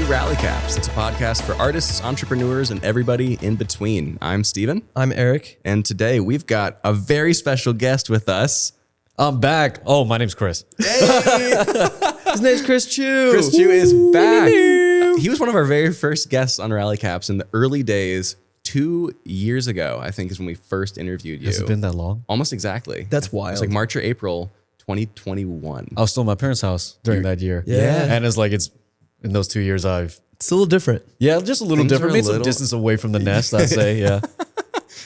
Rally Caps. It's a podcast for artists, entrepreneurs, and everybody in between. I'm Steven. I'm Eric. And today we've got a very special guest with us. I'm back. Oh, my name's Chris. Hey! His name's Chris Chu. Chris Chu is back. He was one of our very first guests on Rally Caps in the early days. 2 years ago, I think, is when we first interviewed you. Has it been that long? Almost exactly. That's wild. It's like March or April 2021. I was still at my parents' house during that year. Yeah. And it's in those 2 years It's a little different. just a little Things different. are a Made some little- distance away from the nest, I'd say. Yeah.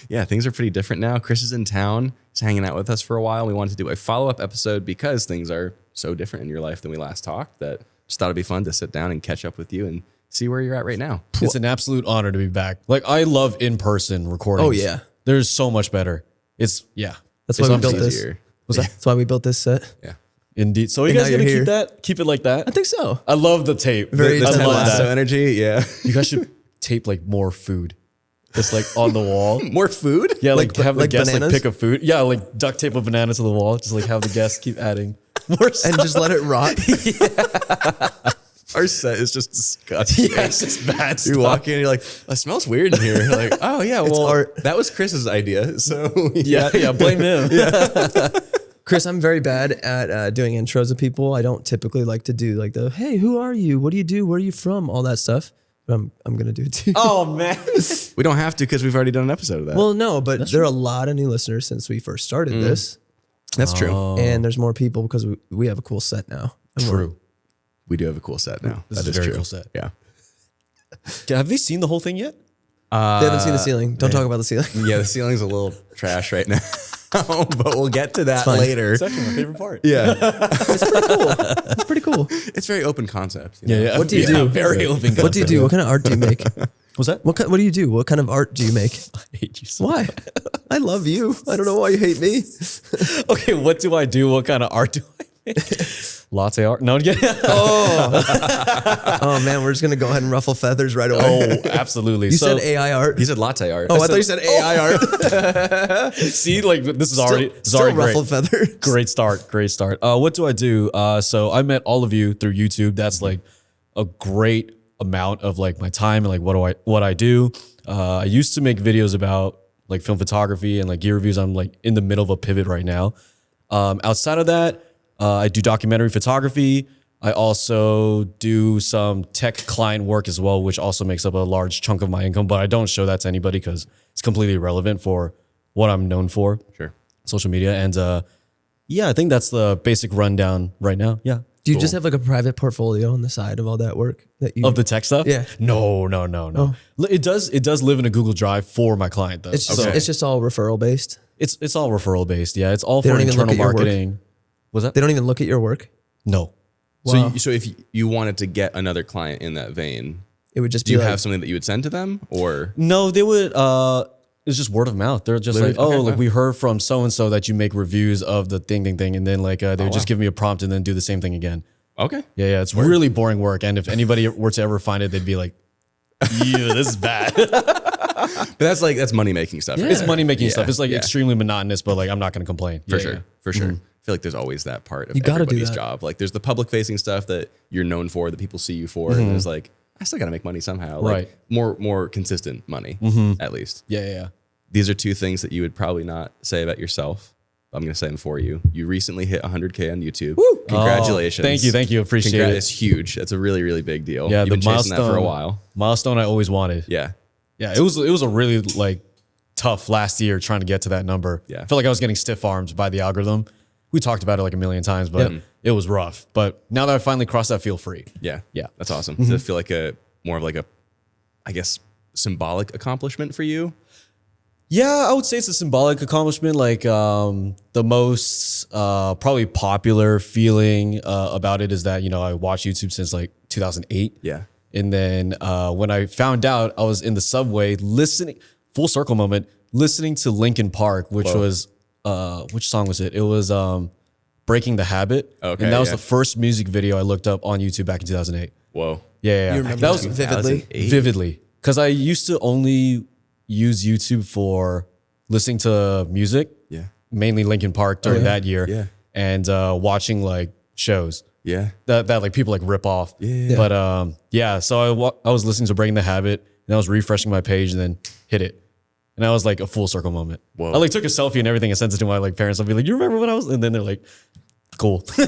Yeah, things are pretty different now. Chris is in town. He's hanging out with us for a while. We wanted to do a follow-up episode because things are so different in your life than we last talked that just thought it'd be fun to sit down and catch up with you and see where you're at right now. It's an absolute honor to be back. Like, I love in-person recordings. Oh, yeah. There's so much better. That's That's It's why we much built this. easier. What's that? That's why we built this set. Yeah. Indeed. So you And guys now gonna you're keep here. that? Keep it like that? I think so. I love the tape. Very The I Ted Ted love Lasso that. energy, yeah. You guys should tape like more food. Just like on the wall. More food? Yeah, like have the like guests bananas? like pick a food. Yeah, like duct tape a banana to the wall. Just like have the guests keep adding more stuff. And just let it rot. Our set is just disgusting. Yeah, it's just bad You stuff. walk in, you're like, it smells weird in here. You're like, oh yeah, well, art. that was Chris's idea. So Yeah, blame him. Chris, I'm very bad at doing intros of people. I don't typically like to do like the, hey, who are you? What do you do? Where are you from? All that stuff. But I'm going to do it too. Oh man. we don't have to because we've already done an episode of that. Well, no, but there are a lot of new listeners since we first started this. that's true. And there's more people because we have a cool set now. And we're- True. We do have a cool set now. This That is a very true. cool set. Yeah. Have they seen the whole thing yet? They haven't seen the ceiling. Don't talk about the ceiling. Yeah, the ceiling's a little trash right now, but we'll get to that fine. later. It's actually my favorite part. Yeah, It's pretty cool. it's very open concept. you know? Yeah. What do you do? Very open. What do you do? What kind of art do you make? What's that? What do you do? What kind of art do you make? I hate you so Why? I love you. I don't know why you hate me. much. Okay, what do I do? What kind of art do I make? Latte art? No, yeah. Oh man, we're just gonna go ahead and ruffle feathers right away. Oh, absolutely. You said AI art. He said latte art. Oh, I thought you said AI art. See, like this is already Still great. ruffled feathers. Great start. Great start. What do I do? So I met all of you through YouTube. That's like a great amount of like my time and like what I do. I used to make videos about like film photography and like gear reviews. I'm like in the middle of a pivot right now. Outside of that, I do documentary photography. I also do some tech client work as well, which also makes up a large chunk of my income, but I don't show that to anybody because it's completely irrelevant for what I'm known for. Sure. Social media. And yeah, I think that's the basic rundown right now. Yeah. Do you just have like a private portfolio on the side of all that work that you Of the tech stuff? Yeah. No. It does live in a Google Drive for my client though. It's just, Okay. it's just all referral based. It's all referral based. Yeah. It's all They for don't even look internal at your work? marketing. Was that? They don't even look at your work. No. Wow. So if you wanted to get another client in that vein, It would just do be you like, have something that you would send to them, or No, they would it's just word of mouth. They're just Literally? like, oh, Okay, like wow. we heard from so and so that you make reviews of the thing, and then like they would just give me a prompt and then do the same thing again. okay, Yeah, it's really boring work. And if anybody were to ever find it, they'd be like, "Yeah, this is bad." but that's money making stuff. right It's there. money making stuff. It's like yeah. extremely monotonous, but like I'm not gonna complain For Yeah, sure, yeah. for sure. I feel like there's always that part of You gotta do everybody's that. job. Like there's the public facing stuff that you're known for, that people see you for, and there's like I still got to make money somehow. Like Right. more consistent money, at least. Yeah. These are two things that you would probably not say about yourself. I'm going to say them for you. You recently hit 100K on YouTube. Woo! Congratulations. Oh, thank you. Appreciate it. It's huge. That's a really, really big deal. Yeah, You've the been chasing that for a milestone- while. Milestone I always wanted. Yeah. Yeah, it was a really like tough last year trying to get to that number. Yeah. I felt like I was getting stiff armed by the algorithm. We talked about it like a million times, but it was rough. But now that I finally crossed that, feel free. Yeah. Yeah. That's awesome. Does it feel like more of like a, I guess, symbolic accomplishment for you? Yeah, I would say it's a symbolic accomplishment. Like the most probably popular feeling about it is that, I watched YouTube since like 2008. Yeah. And then when I found out, I was in the subway listening, full circle moment, listening to Linkin Park, which was, which song was it? It was Breaking the Habit. Okay, And that was yeah. the first music video I looked up on YouTube back in 2008. Whoa. Yeah. You remember That was that vividly? 2008? vividly. Because I used to only use YouTube for listening to music, Yeah. mainly Linkin Park during that year. Yeah. And watching like shows. Yeah. that like people like rip off. Yeah. But yeah, so I was listening to Breaking the Habit and I was refreshing my page and then hit it. And that was like a full circle moment. Whoa. I like took a selfie and everything and sent it to my like parents. I'll be like, you remember when I was? And then they're like, cool. You're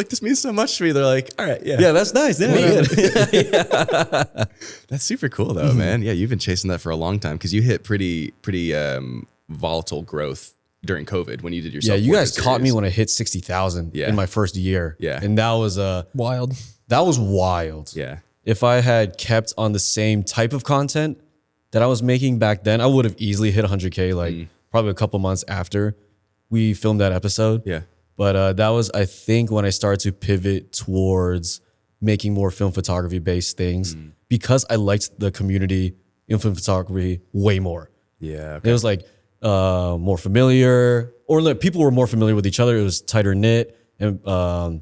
like, this means so much to me. They're like, all right, yeah. Yeah, that's nice. Yeah, good. That's super cool though, man. Yeah, you've been chasing that for a long time because you hit pretty volatile growth during COVID when you did your Yeah, you guys self-portrait caught me series. when I hit 60,000 Yeah. in my first year. Yeah. And that was Wild. wild. Yeah. If I had kept on the same type of content that I was making back then, I would have easily hit 100K like probably a couple months after we filmed that episode. Yeah. But that was, I think, when I started to pivot towards making more film photography based things because I liked the community in film photography way more. Yeah. It was like more familiar, or like people were more familiar with each other. It was tighter knit, and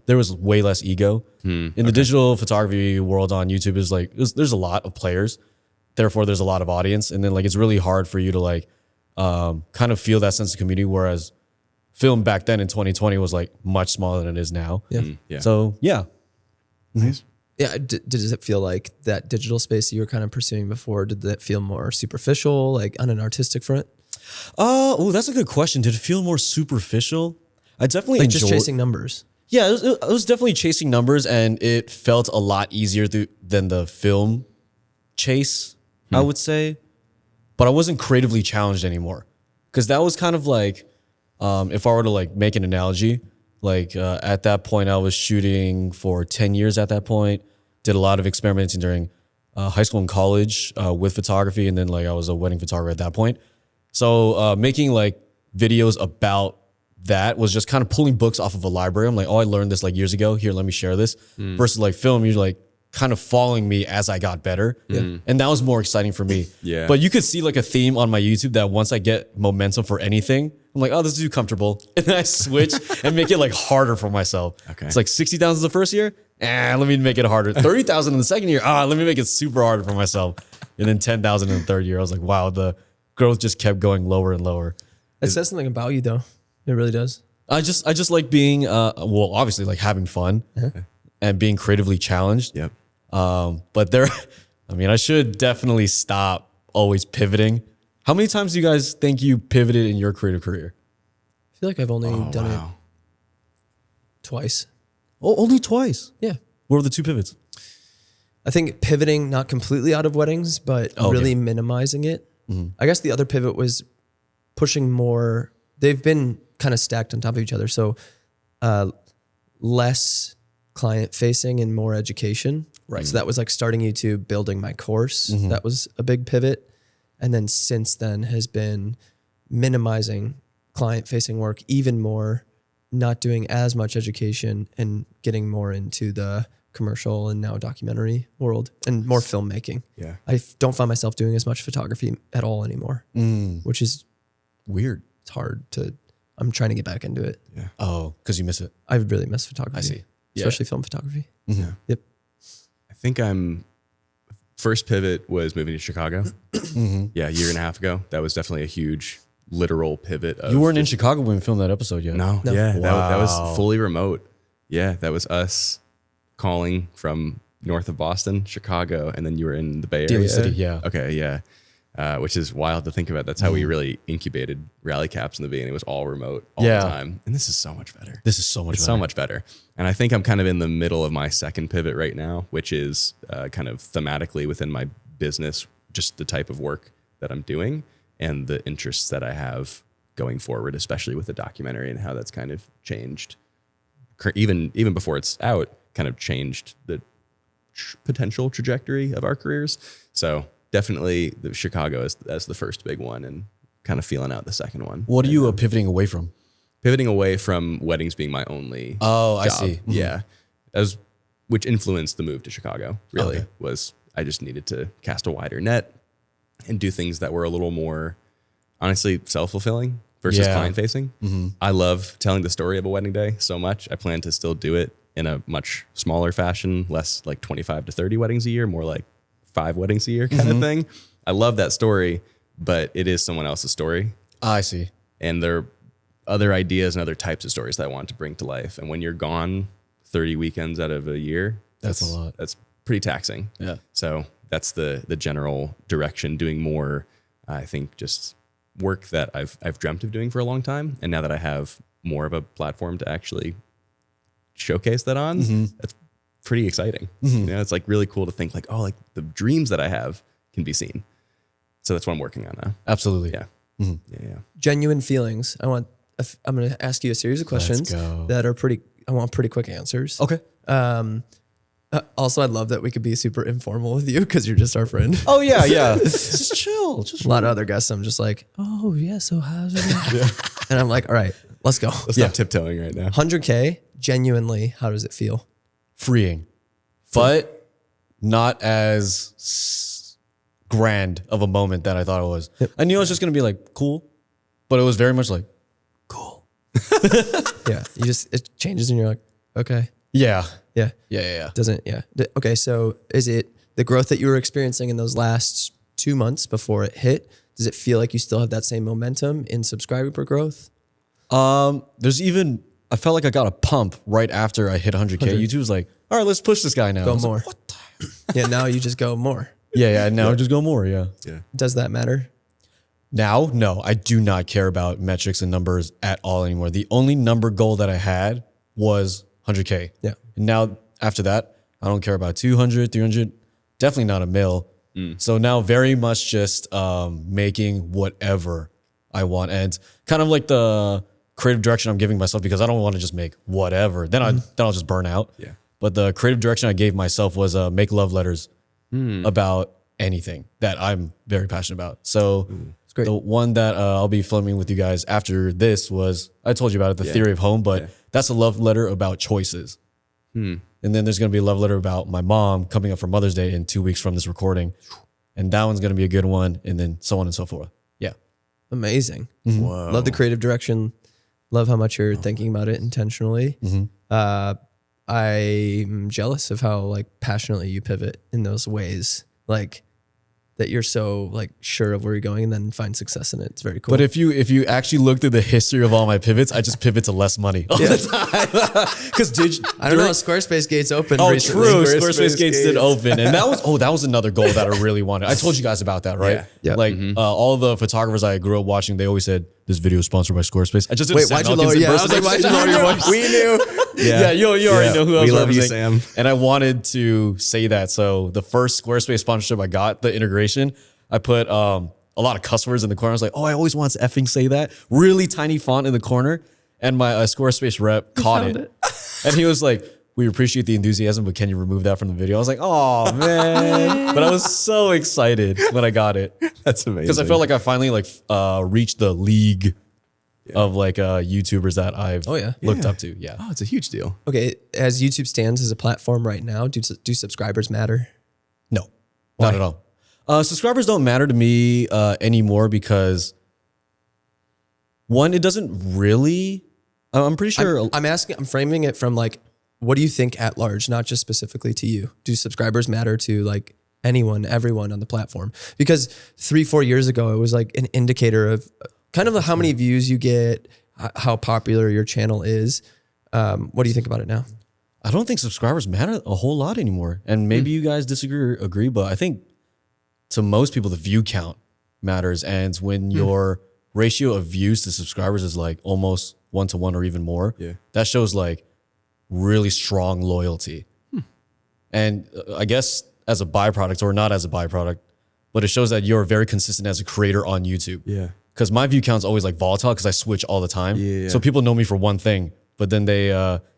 there was way less ego. In the digital photography world on YouTube, is like there's a lot of players, therefore there's a lot of audience, and then like it's really hard for you to like kind of feel that sense of community. Whereas film back then in 2020 was like much smaller than it is now. Yeah. Yeah. So yeah, Nice. Yeah. Does it feel like that digital space you were kind of pursuing before? Did that feel more superficial, like on an artistic front? oh, that's a good question. Did it feel more superficial? I definitely Like enjoyed, just chasing numbers. Yeah, it was definitely chasing numbers, and it felt a lot easier than the film chase, I would say. But I wasn't creatively challenged anymore, because that was kind of like, if I were to like make an analogy, like at that point I was shooting for 10 years at that point, did a lot of experimenting during high school and college with photography, and then like I was a wedding photographer at that point. So making like videos about that was just kind of pulling books off of a library. I'm like, oh, I learned this like years ago. Here, let me share this. Versus like film, you're like kind of following me as I got better. And that was more exciting for me. Yeah. But you could see like a theme on my YouTube that once I get momentum for anything, I'm like, oh, this is too comfortable. And then I switch and make it like harder for myself. Okay. It's like 60,000 the first year. Let me make it harder. 30,000 in the second year. Let me make it super hard for myself. And then 10,000 in the third year. I was like, wow, the growth just kept going lower and lower. It says something about you though. It really does. I just like being well, obviously like having fun and being creatively challenged. Yep. But I mean, I should definitely stop always pivoting. How many times do you guys think you pivoted in your creative career? I feel like I've only done it Wow. twice. Oh, only twice. Yeah. What were the two pivots? I think pivoting not completely out of weddings, but really minimizing it. I guess the other pivot was pushing more. They've been kind of stacked on top of each other. So less client facing and more education. Right. So that was like starting YouTube, building my course. That was a big pivot. And then since then has been minimizing client facing work even more, not doing as much education and getting more into the commercial and now documentary world and more filmmaking. Yeah. I don't find myself doing as much photography at all anymore, which is Weird. it's hard to, I'm trying to get back into it. Yeah. Oh, because you miss it. I really miss photography. I see. Yeah. Especially film photography. Yeah. Yep. I think first pivot was moving to Chicago. Yeah, a year and a half ago. That was definitely a huge literal pivot. Of You weren't in Chicago when we filmed that episode yet. No. No. Yeah. That Wow. was fully remote. Yeah. That was us calling from north of Boston, Chicago, and then you were in the Bay Area. Daly City, yeah. Okay. Yeah. Which is wild to think about. That's how we really incubated Rally Caps in the beginning. It was all remote all Yeah. the time. And this is so much better. This is so much It's better. so much better. And I think I'm kind of in the middle of my second pivot right now, which is kind of thematically within my business, just the type of work that I'm doing and the interests that I have going forward, especially with the documentary and how that's kind of changed. Even before it's out, kind of changed the potential trajectory of our careers. So definitely the Chicago as the first big one and kind of feeling out the second one. What are you pivoting away from? Pivoting away from weddings being my only Oh, I job. see. Yeah. Which influenced the move to Chicago, really, Okay. was I just needed to cast a wider net and do things that were a little more, honestly, self-fulfilling versus Yeah. client-facing. I love telling the story of a wedding day so much. I plan to still do it in a much smaller fashion, less like 25 to 30 weddings a year, more like 5 weddings a year kind of thing. I love that story, but it is someone else's story. I see. And they're other ideas and other types of stories that I want to bring to life. And when you're gone 30 weekends out of a year, That's a lot. That's pretty taxing. Yeah. So that's the general direction, doing more, I think, just work that I've dreamt of doing for a long time. And now that I have more of a platform to actually showcase that on, that's pretty exciting. You know, it's like really cool to think like, oh, like the dreams that I have can be seen. So that's what I'm working on now. Absolutely. Yeah. Yeah. Genuine feelings. I'm going to ask you a series of questions go. that are I want pretty quick answers. Okay. Also, I'd love that we could be super informal with you because you're just our friend. Oh yeah, yeah. Just chill. Just A lot of other guests, I'm just like, oh yeah, so how's it? And I'm like, all right, let's go. Let's stop tiptoeing right now. 100K, genuinely, how does it feel? freeing, but not as grand of a moment that I thought it was. Yep. I knew it was just gonna be like cool, but it was very much like cool. Yeah, it changes and you're like, okay, Yeah. yeah, Yeah. doesn't, yeah. Okay, so is it the growth that you were experiencing in those last 2 months before it hit? Does it feel like you still have that same momentum in subscriber growth? I felt like I got a pump right after I hit 100K. 100. YouTube was like, all right, let's push this guy now. Go I was like, more. what the? Yeah, now you just go more. Yeah. Now just go more. Yeah. Does that matter? Now, no, I do not care about metrics and numbers at all anymore. The only number goal that I had was 100K. Yeah. And now after that, I don't care about 200, 300, definitely not a mil. So now very much just making whatever I want, and kind of like the creative direction I'm giving myself, because I don't want to just make whatever. Then I'll just burn out. Yeah. But the creative direction I gave myself was make love letters about anything that I'm very passionate about. So It's great. the one that I'll be filming with you guys after this was, I told you about it, The Theory of Home, but that's a love letter about choices. And then there's going to be a love letter about my mom coming up for Mother's Day in 2 weeks from this recording. And that one's going to be a good one. And then so on and so forth. Yeah. Amazing. Whoa. Love the creative direction. Love how much you're thinking about it intentionally. I'm jealous of how like passionately you pivot in those ways, like that you're so like sure of where you're going and then find success in it. It's very cool. But if you actually look through the history of all my pivots, I just pivot to less money all the time. Because I don't know, Squarespace Gates opened Oh, recently. true. Squarespace Gates did open, and that was another goal that I really wanted. I told you guys about that, right? Yeah. Like all the photographers I grew up watching, they always said this video is sponsored by Squarespace. I just did Wait, why'd you lower? Yeah, I was like, why'd you lower your voice? We knew. Yeah, you already know who I was We love you, representing. Sam. And I wanted to say that. So the first Squarespace sponsorship I got, the integration, I put a lot of cuss words in the corner. I was like, oh, I always want to effing say that. Really tiny font in the corner. And my Squarespace rep caught it. And he was like, we appreciate the enthusiasm, but can you remove that from the video? I was like, oh, man. But I was so excited when I got it. That's amazing. Because I felt like I finally reached the league of like YouTubers that I've looked up to. Yeah. Oh, it's a huge deal. Okay, as YouTube stands as a platform right now, do subscribers matter? No, not at all. Subscribers don't matter to me anymore because one, it doesn't really. I'm pretty sure. I'm framing it from like, what do you think at large, not just specifically to you? Do subscribers matter to like anyone, everyone on the platform? Because 3-4 years ago, it was like an indicator of kind of how many views you get, how popular your channel is. What do you think about it now? I don't think subscribers matter a whole lot anymore. And maybe you guys disagree or agree, but I think to most people, the view count matters. And when your ratio of views to subscribers is like almost 1-to-1 or even more, that shows like really strong loyalty. And I guess as a byproduct, or not as a byproduct, but it shows that you're very consistent as a creator on YouTube. Yeah. Because my view count's always like volatile because I switch all the time. Yeah. So people know me for one thing, but then they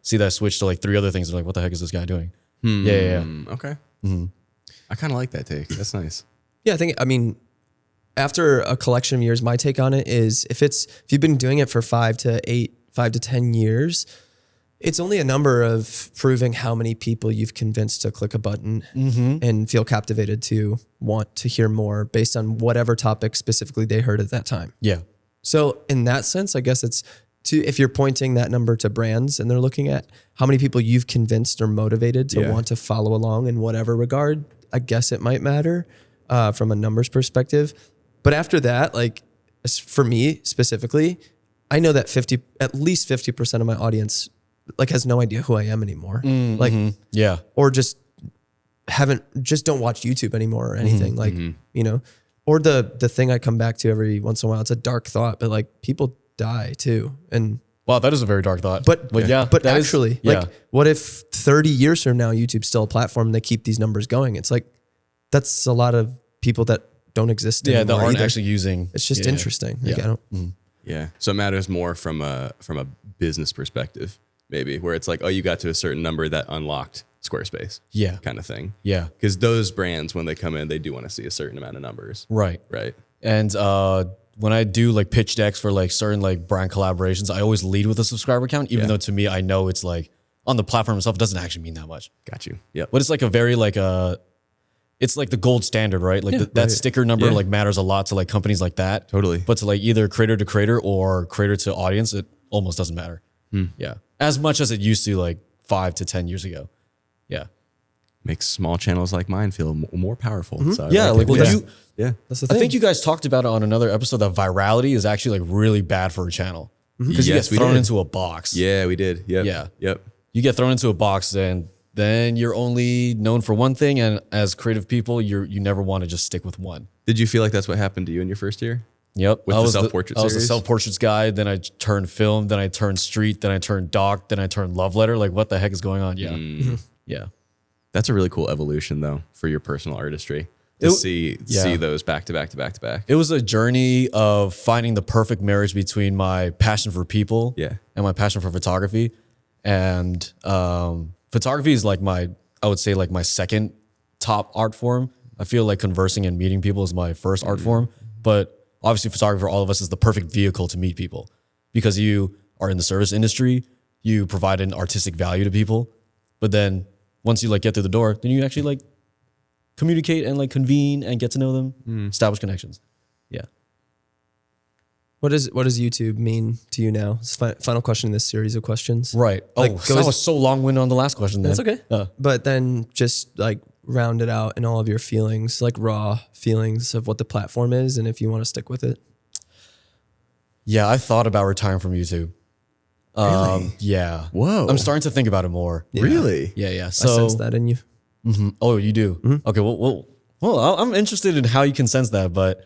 see that I switch to like 3 other things. They're like, what the heck is this guy doing? Yeah. Okay. I kind of like that take. That's nice. Yeah, I mean, after a collection of years, my take on it is if you've been doing it for 5 to 10 years, it's only a number of proving how many people you've convinced to click a button and feel captivated to want to hear more based on whatever topic specifically they heard at that time. Yeah. So in that sense, I guess it's if you're pointing that number to brands and they're looking at how many people you've convinced or motivated to want to follow along in whatever regard, I guess it might matter from a numbers perspective. But after that, like for me specifically, I know that at least 50% of my audience like has no idea who I am anymore. Like, yeah, or just don't watch YouTube anymore or anything. Like, you know, or the thing I come back to every once in a while, it's a dark thought, but like people die too. And wow, that is a very dark thought. but yeah, but that actually, like what if 30 years from now, YouTube's still a platform and they keep these numbers going? It's like, that's a lot of people that don't exist anymore. that aren't either. actually using. It's just interesting. Like, I don't, Yeah. So it matters more from a business perspective, maybe, where it's like, oh, you got to a certain number that unlocked Squarespace. Yeah. Kind of thing. Yeah. Because those brands, when they come in, they do want to see a certain amount of numbers. Right. Right. And when I do like pitch decks for like certain like brand collaborations, I always lead with a subscriber count, even though to me, I know it's like on the platform itself, it doesn't actually mean that much. Got you. Yep. But it's like a very like it's like the gold standard, right? Like that sticker number like matters a lot to like companies like that. Totally. But to like either creator to creator or creator to audience, it almost doesn't matter. Yeah. As much as it used to like 5 to 10 years ago. Yeah. Makes small channels like mine feel more powerful. So Yeah. Like, well, that's the I thing. think you guys talked about it on another episode that virality is actually like really bad for a channel because you Yes, get we thrown did. into a box. Yeah, we did. Yep. Yeah. Yep. You get thrown into a box and then you're only known for one thing. And as creative people, you never want to just stick with one. Did you feel like that's what happened to you in your first year? Yep. With I the was self-portrait I was the series? self-portraits guy. Then I turned film. Then I turned street. Then I turned doc. Then I turned love letter. Like, what the heck is going on? Yeah. Yeah. That's a really cool evolution, though, for your personal artistry to see those back to back to back to back. It was a journey of finding the perfect marriage between my passion for people Yeah. and my passion for photography. And photography is like I would say like my second top art form. I feel like conversing and meeting people is my first art form. But obviously photography for all of us is the perfect vehicle to meet people because you are in the service industry. You provide an artistic value to people. But then once you like get through the door, then you actually like communicate and like convene and get to know them, establish connections. Yeah. What does YouTube mean to you now? It's final question in this series of questions. Right. Like, So that was so long-winded on the last question. Then. That's okay. But then just like round it out in all of your feelings, like raw feelings of what the platform is and if you want to stick with it. Yeah, I thought about retiring from YouTube. Really? Yeah. Whoa. I'm starting to think about it more. Yeah. Really? Yeah. I So, sense that in you. oh, you do? Okay. Well, I'm interested in how you can sense that, but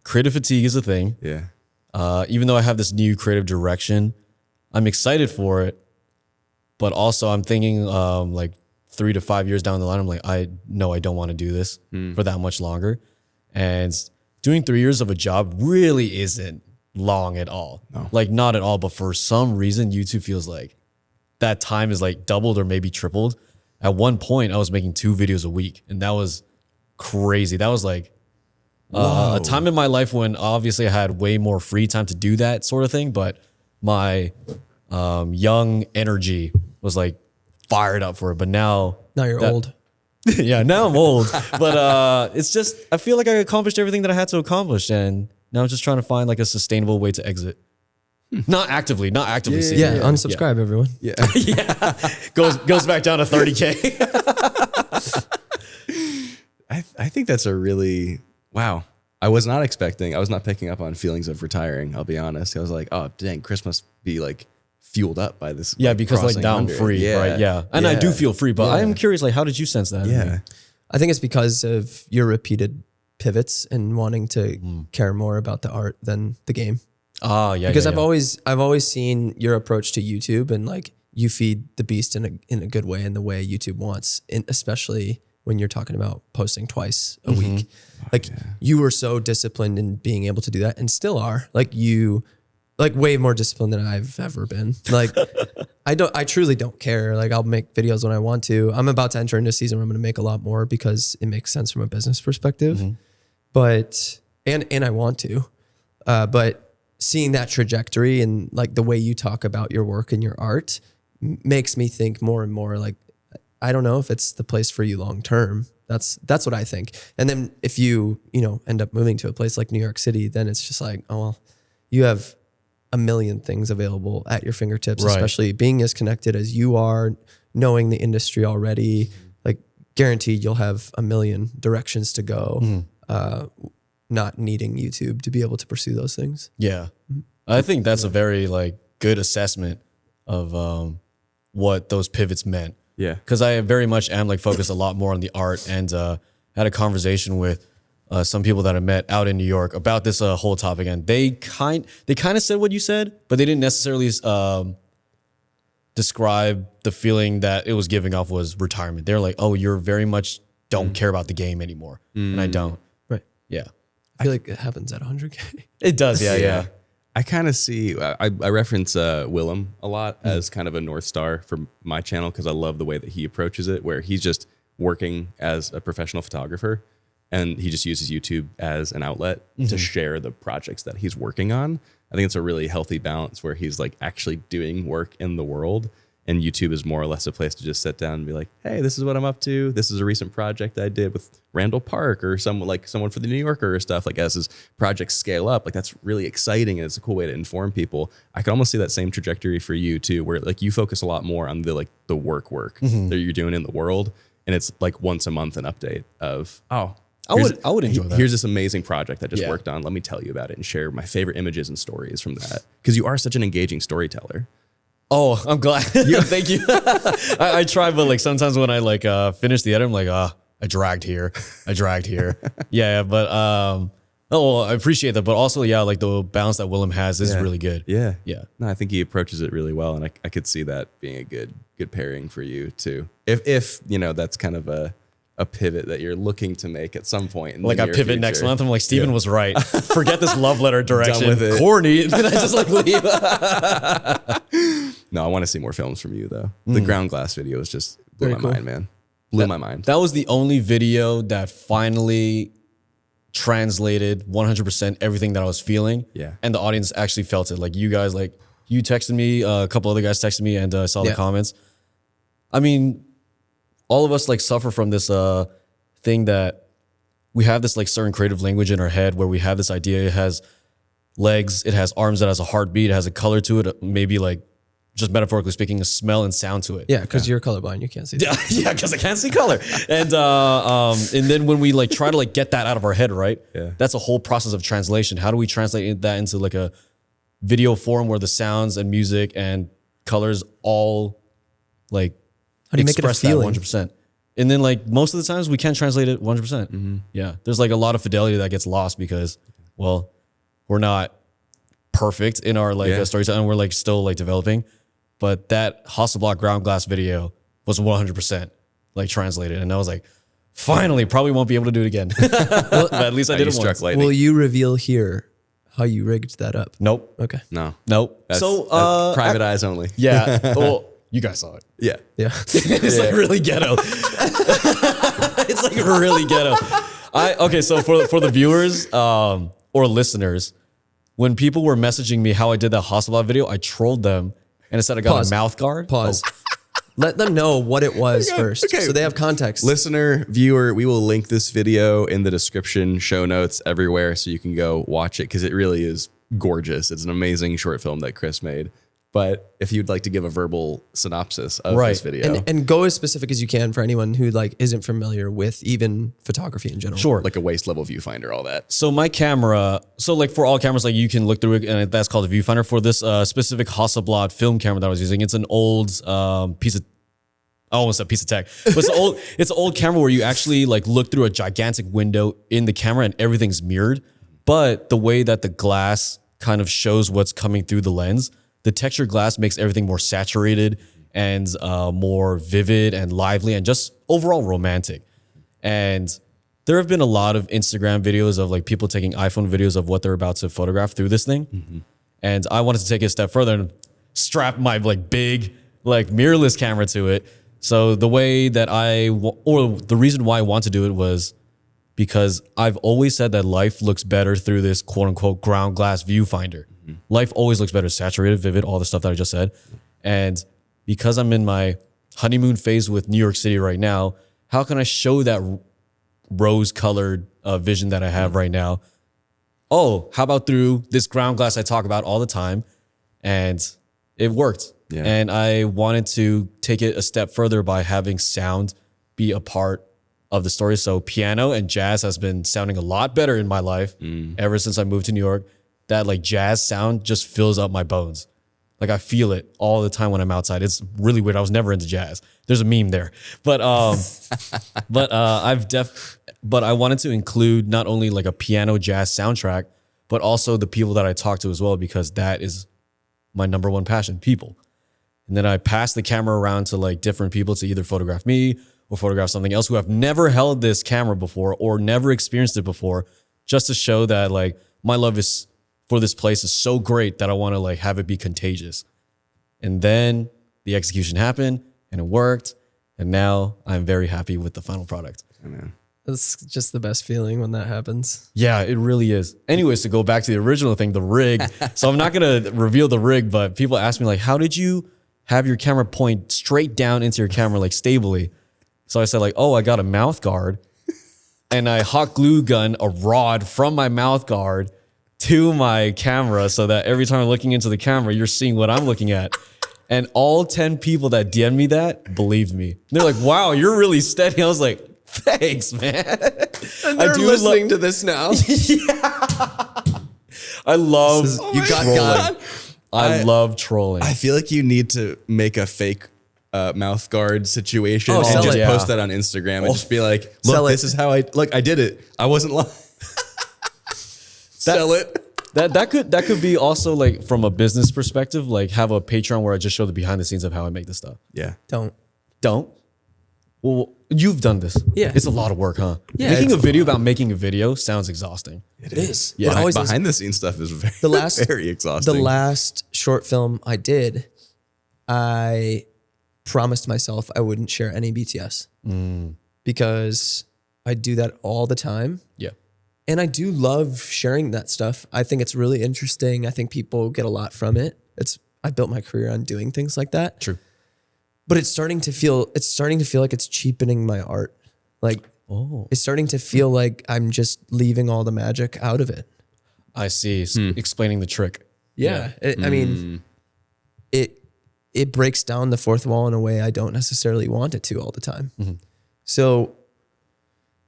creative fatigue is a thing. Yeah. Even though I have this new creative direction, I'm excited for it, but also I'm thinking like 3 to 5 years down the line, I'm like, I don't want to do this for that much longer. And doing 3 years of a job really isn't long at all. No. Like not at all. But for some reason, YouTube feels like that time is like doubled or maybe tripled. At one point, I was making 2 videos a week, and that was crazy. That was like a time in my life when obviously I had way more free time to do that sort of thing. But my young energy was like fired up for it. But now You're old. yeah, now I'm old. But it's just, I feel like I accomplished everything that I had to accomplish. And now I'm just trying to find like a sustainable way to exit. Not actively seeking Yeah, it. unsubscribe everyone. Yeah. Yeah. Goes back down to 30K. I think that's a really, wow. I was not picking up on feelings of retiring. I'll be honest. I was like, oh, dang, Chris must be like fueled up by this. Yeah, like, because like crossing now I'm 100. free, Yeah. right? Yeah. And I do feel free, but I am curious, like, how did you sense that? Yeah. I think it's because of your repeated pivots and wanting to care more about the art than the game. Ah, yeah. Because yeah, I've always seen your approach to YouTube and like you feed the beast in a good way, in the way YouTube wants, and especially when you're talking about posting twice a week. Like you were so disciplined in being able to do that and still are. Like you like way more disciplined than I've ever been. Like I truly don't care. Like I'll make videos when I want to. I'm about to enter into a season where I'm going to make a lot more because it makes sense from a business perspective. But and I want to. But seeing that trajectory and like the way you talk about your work and your art makes me think more and more like, I don't know if it's the place for you long term. That's what I think. And then if you end up moving to a place like New York City, then it's just like, oh well, you have a million things available at your fingertips, Right. especially being as connected as you are, knowing the industry already, like guaranteed you'll have a million directions to go, not needing YouTube to be able to pursue those things. Yeah. I think that's a very like good assessment of what those pivots meant. Yeah. Because I very much am like focused a lot more on the art, and had a conversation with some people that I met out in New York about this whole topic, and they kind of said what you said, but they didn't necessarily describe the feeling that it was giving off was retirement. They're like, oh, you're very much don't care about the game anymore, and I don't. Right. Yeah, I feel like it happens at 100K. it does. Yeah. I kind of see, I reference Willem a lot as kind of a North Star for my channel because I love the way that he approaches it, where he's just working as a professional photographer and he just uses YouTube as an outlet to share the projects that he's working on. I think it's a really healthy balance where he's like actually doing work in the world, and YouTube is more or less a place to just sit down and be like, hey, this is what I'm up to. This is a recent project I did with Randall Park or someone for the New Yorker or stuff. Like as his projects scale up, like that's really exciting and it's a cool way to inform people. I can almost see that same trajectory for you too, where like you focus a lot more on the work that you're doing in the world. And it's like once a month an update of, I would enjoy that. Here's this amazing project I just worked on. Let me tell you about it and share my favorite images and stories from that. Because you are such an engaging storyteller. Oh, I'm glad. Thank you. I try, but like sometimes when I like finish the edit, I'm like, I dragged here. Yeah, but I appreciate that. But also, yeah, like the balance that Willem has is really good. Yeah. Yeah. No, I think he approaches it really well. And I could see that being a good pairing for you too. If that's kind of a pivot that you're looking to make at some point. In like the I near pivot future. next month. I'm like, Steven was right. Forget this love letter direction. Done with it. Corny. And then I just like leave. No, I want to see more films from you though. The ground glass video was just blew Very my cool. mind, man. Blew my mind. That was the only video that finally translated 100% everything that I was feeling. Yeah. And the audience actually felt it. Like you guys, like you texted me, a couple other guys texted me, and I saw the comments. I mean, all of us like suffer from this thing that we have this like certain creative language in our head where we have this idea. It has legs, it has arms, it has a heartbeat, it has a color to it, maybe like just metaphorically speaking, a smell and sound to it. Yeah, because you're colorblind, you can't see that. Yeah, because I can't see color. And then when we like try to like get that out of our head, right? Yeah. That's a whole process of translation. How do we translate that into like a video form where the sounds and music and colors all like How do you make it a express that feeling? 100%? And then like most of the times we can't translate it 100%. Yeah. There's like a lot of fidelity that gets lost because, well, we're not perfect in our like storytelling, and we're like still like developing. But that Hasselblad ground glass video was 100% like translated. And I was like, finally, probably won't be able to do it again. But at least I did it once. lightning. Will you reveal here how you rigged that up? Nope. Okay. No. Nope. That's private eyes only. Yeah. Well, you guys saw it. Yeah. Yeah. It's like really ghetto. It's like really ghetto. Okay, so for the viewers or listeners, when people were messaging me how I did that Hasselblad video, I trolled them and instead I got Pause. a mouth guard. Pause. Let them know what it was first, okay. so they have context. Listener, viewer, we will link this video in the description, show notes, everywhere, so you can go watch it because it really is gorgeous. It's an amazing short film that Chris made. But if you'd like to give a verbal synopsis of this video, and go as specific as you can for anyone who like isn't familiar with even photography in general. Sure. like a waist level viewfinder, all that. So my camera, so like for all cameras, like you can look through it and that's called a viewfinder. For this specific Hasselblad film camera that I was using, it's an old piece of, I almost said piece of tech, but it's an old camera where you actually like look through a gigantic window in the camera and everything's mirrored. But the way that the glass kind of shows what's coming through the lens, the textured glass makes everything more saturated and more vivid and lively and just overall romantic. And there have been a lot of Instagram videos of like people taking iPhone videos of what they're about to photograph through this thing. And I wanted to take it a step further and strap my like big like mirrorless camera to it. So the way that or the reason why I want to do it was because I've always said that life looks better through this quote unquote ground glass viewfinder. Life always looks better, saturated, vivid, all the stuff that I just said. And because I'm in my honeymoon phase with New York City right now, how can I show that rose-colored vision that I have right now? Oh, how about through this ground glass I talk about all the time? And it worked. Yeah. And I wanted to take it a step further by having sound be a part of the story. So piano and jazz has been sounding a lot better in my life ever since I moved to New York. that like jazz sound just fills up my bones. Like I feel it all the time when I'm outside. It's really weird. I was never into jazz. There's a meme there, but but I wanted to include not only like a piano jazz soundtrack, but also the people that I talk to as well, because that is my number one passion, people. And then I pass the camera around to like different people to either photograph me or photograph something else who have never held this camera before or never experienced it before, just to show that like my love is for this place is so great that I want to like have it be contagious. And then the execution happened and it worked. And now I'm very happy with the final product. Amen. That's just the best feeling when that happens. Yeah, it really is. Anyways, to go back to the original thing, the rig. So I'm not going to reveal the rig, but people ask me like, how did you have your camera point straight down into your camera like stably? So I said like, oh, I got a mouth guard and I hot glue gun a rod from my mouth guard to my camera so that every time I'm looking into the camera, you're seeing what I'm looking at. And all 10 people that DM'd me that believed me. They're like, wow, you're really steady. I was like, thanks, man. And they're listening to this now. I love You got God. I love trolling. I feel like you need to make a fake mouth guard situation and sell just it. post that on Instagram and just be like, Sell look, it. this is how I did it. I wasn't lying. Sell it. That could be also like from a business perspective, like have a Patreon where I just show the behind the scenes of how I make this stuff. Yeah. Don't. Well, you've done this. Yeah. It's a lot of work, huh? Yeah, Making it's a video about making a video sounds exhausting. It is. Yeah. It always is. Behind the scenes stuff is very, The last, very exhausting. The last short film I did, I promised myself I wouldn't share any BTS because I do that all the time. Yeah. And I do love sharing that stuff. I think it's really interesting. I think people get a lot from it. I built my career on doing things like that. True. But it's starting to feel like it's cheapening my art. Like it's starting to feel like I'm just leaving all the magic out of it. I see. Explaining the trick. Yeah. I mean, it breaks down the fourth wall in a way I don't necessarily want it to all the time. So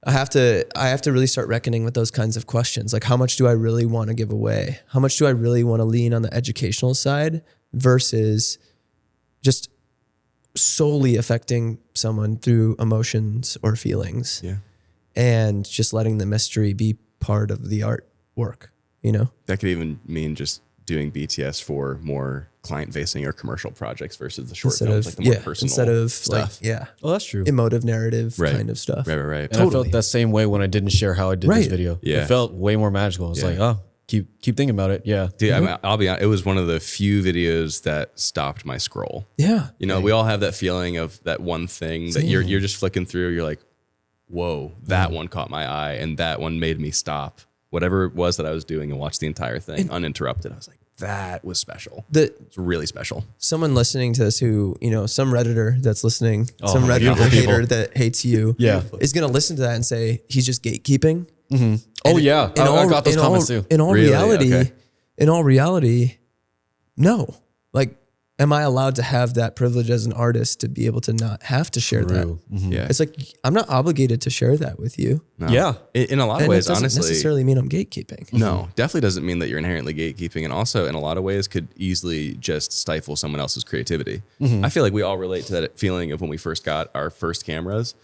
I have to really start reckoning with those kinds of questions. Like, how much do I really want to give away? How much do I really want to lean on the educational side versus just solely affecting someone through emotions or feelings? Yeah. And just letting the mystery be part of the artwork, you know? That could even mean just doing BTS for more client-facing or commercial projects versus the short films, like the more personal instead of stuff. like, Oh, that's true. emotive narrative Right. kind of stuff. Right. And I felt that same way when I didn't share how I did this Right. video. Yeah. It felt way more magical. It's like, oh, keep thinking about it. Yeah. Dude, I mean, I'll be honest, it was one of the few videos that stopped my scroll. Yeah. You know, we all have that feeling of that one thing that you're just flicking through. You're like, whoa, that one caught my eye, and that one made me stop whatever it was that I was doing and watch the entire thing uninterrupted. I was like, that was special. It's really special. Someone listening to this who, you know, some Redditor that's listening, some Redditor beautiful hater people. that hates you Yeah. is going to listen to that and say, he's just gatekeeping. Oh, yeah. I got those comments too. In all Really? reality, Okay. no. Like, am I allowed to have that privilege as an artist to be able to not have to share that? Yeah. It's like, I'm not obligated to share that with you. No. Yeah. In a lot of And ways, it doesn't honestly. necessarily mean I'm gatekeeping. No, definitely doesn't mean that you're inherently gatekeeping. And also, in a lot of ways, could easily just stifle someone else's creativity. I feel like we all relate to that feeling of when we first got our first cameras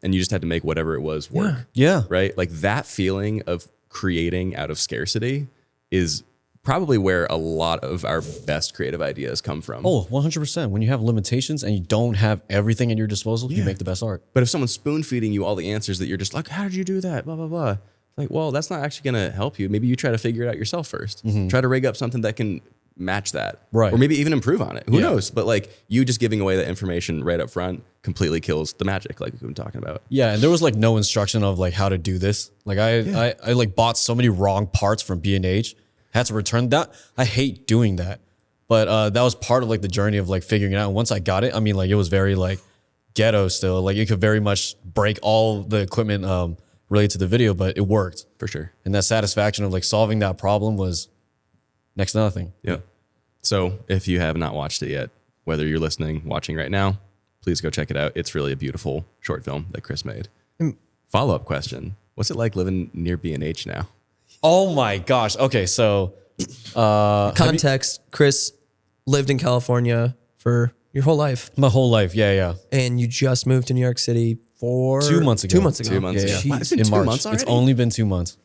and you just had to make whatever it was work. Yeah. Right? Like that feeling of creating out of scarcity is probably where a lot of our best creative ideas come from. Oh, 100%. When you have limitations and you don't have everything at your disposal, you make the best art. But if someone's spoon feeding you all the answers that you're just like, how did you do that? Blah, blah, blah. Like, well, that's not actually going to help you. Maybe you try to figure it out yourself first. Try to rig up something that can match that. Right. Or maybe even improve on it. Who knows? But like you just giving away that information right up front completely kills the magic like we've been talking about. Yeah, and there was like no instruction of like how to do this. Like I like bought so many wrong parts from B&H, had to return that. I hate doing that. But that was part of like the journey of like figuring it out. And once I got it, I mean like it was very like ghetto still. Like it could very much break all the equipment related to the video, but it worked. For sure. And that satisfaction of like solving that problem was next to nothing. Yeah. So if you have not watched it yet, whether you're listening, watching right now, please go check it out. It's really a beautiful short film that Chris made. Follow-up question. What's it like living near B&H now? Oh my gosh. Okay, so Context: Chris lived in California for your whole life, My whole life. Yeah. and you just moved to New York City for 2 months ago. 2 months ago. 2 months ago. Jeez. Wow, it's been In 2 March. months already? It's only been 2 months.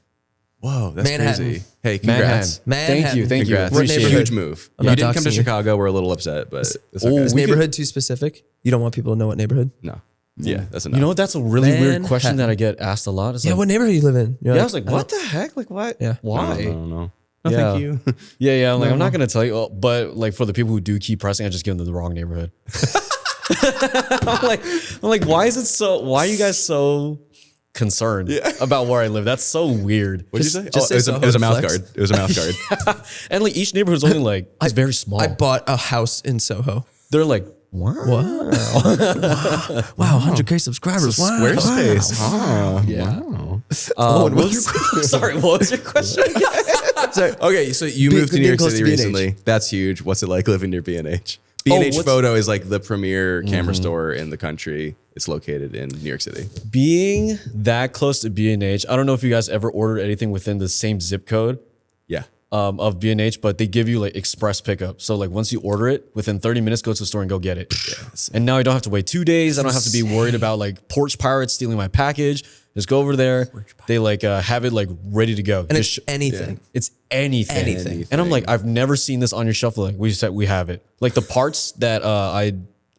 Whoa, that's Manhattan. crazy. Hey, Manhattan. congrats. Manhattan. Thank you. Congrats. Appreciate neighborhood? Huge move. I'm You not didn't come to doxing you. Chicago. We're a little upset, but it's okay. Is neighborhood too specific? You don't want people to know what neighborhood? No. Yeah, that's enough. You know what? That's a really weird question Manhattan. that I get asked a lot. It's Yeah, like, what neighborhood you live in? You're I was like, what don't- the heck? Like, what? Yeah. Why? No. Yeah. Thank you. Yeah. I'm like, I'm not gonna tell you, but like for the people who do keep pressing, I just give them the wrong neighborhood. I'm like, why is it so? Why are you guys so concerned about where I live? That's so weird. What did you say? just say it was a mouth Flex. guard. It was a mouth guard. And like each neighborhood's only like it's very small. I bought a house in Soho. They're like, wow. Wow, 100K subscribers. Wow. Squarespace. Huh. Yeah. Wow. What was your sorry? What was your question? Okay, so you moved to New being York close City to B&H. recently. That's huge. What's it like living near B&H? B&H what's- Photo is like the premier camera store in the country. It's located in New York City. Being that close to B&H, I don't know if you guys ever ordered anything within the same zip code Yeah. of B&H, but they give you like express pickup. So like once you order it, within 30 minutes, go to the store and go get it. And now I don't have to wait 2 days. I don't have to be worried about like porch pirates stealing my package. Just go over there. They like have it like ready to go. And Just it's anything. It's anything. Anything. And I'm like, I've never seen this on your shelf. Like we said, we have it. Like the parts that I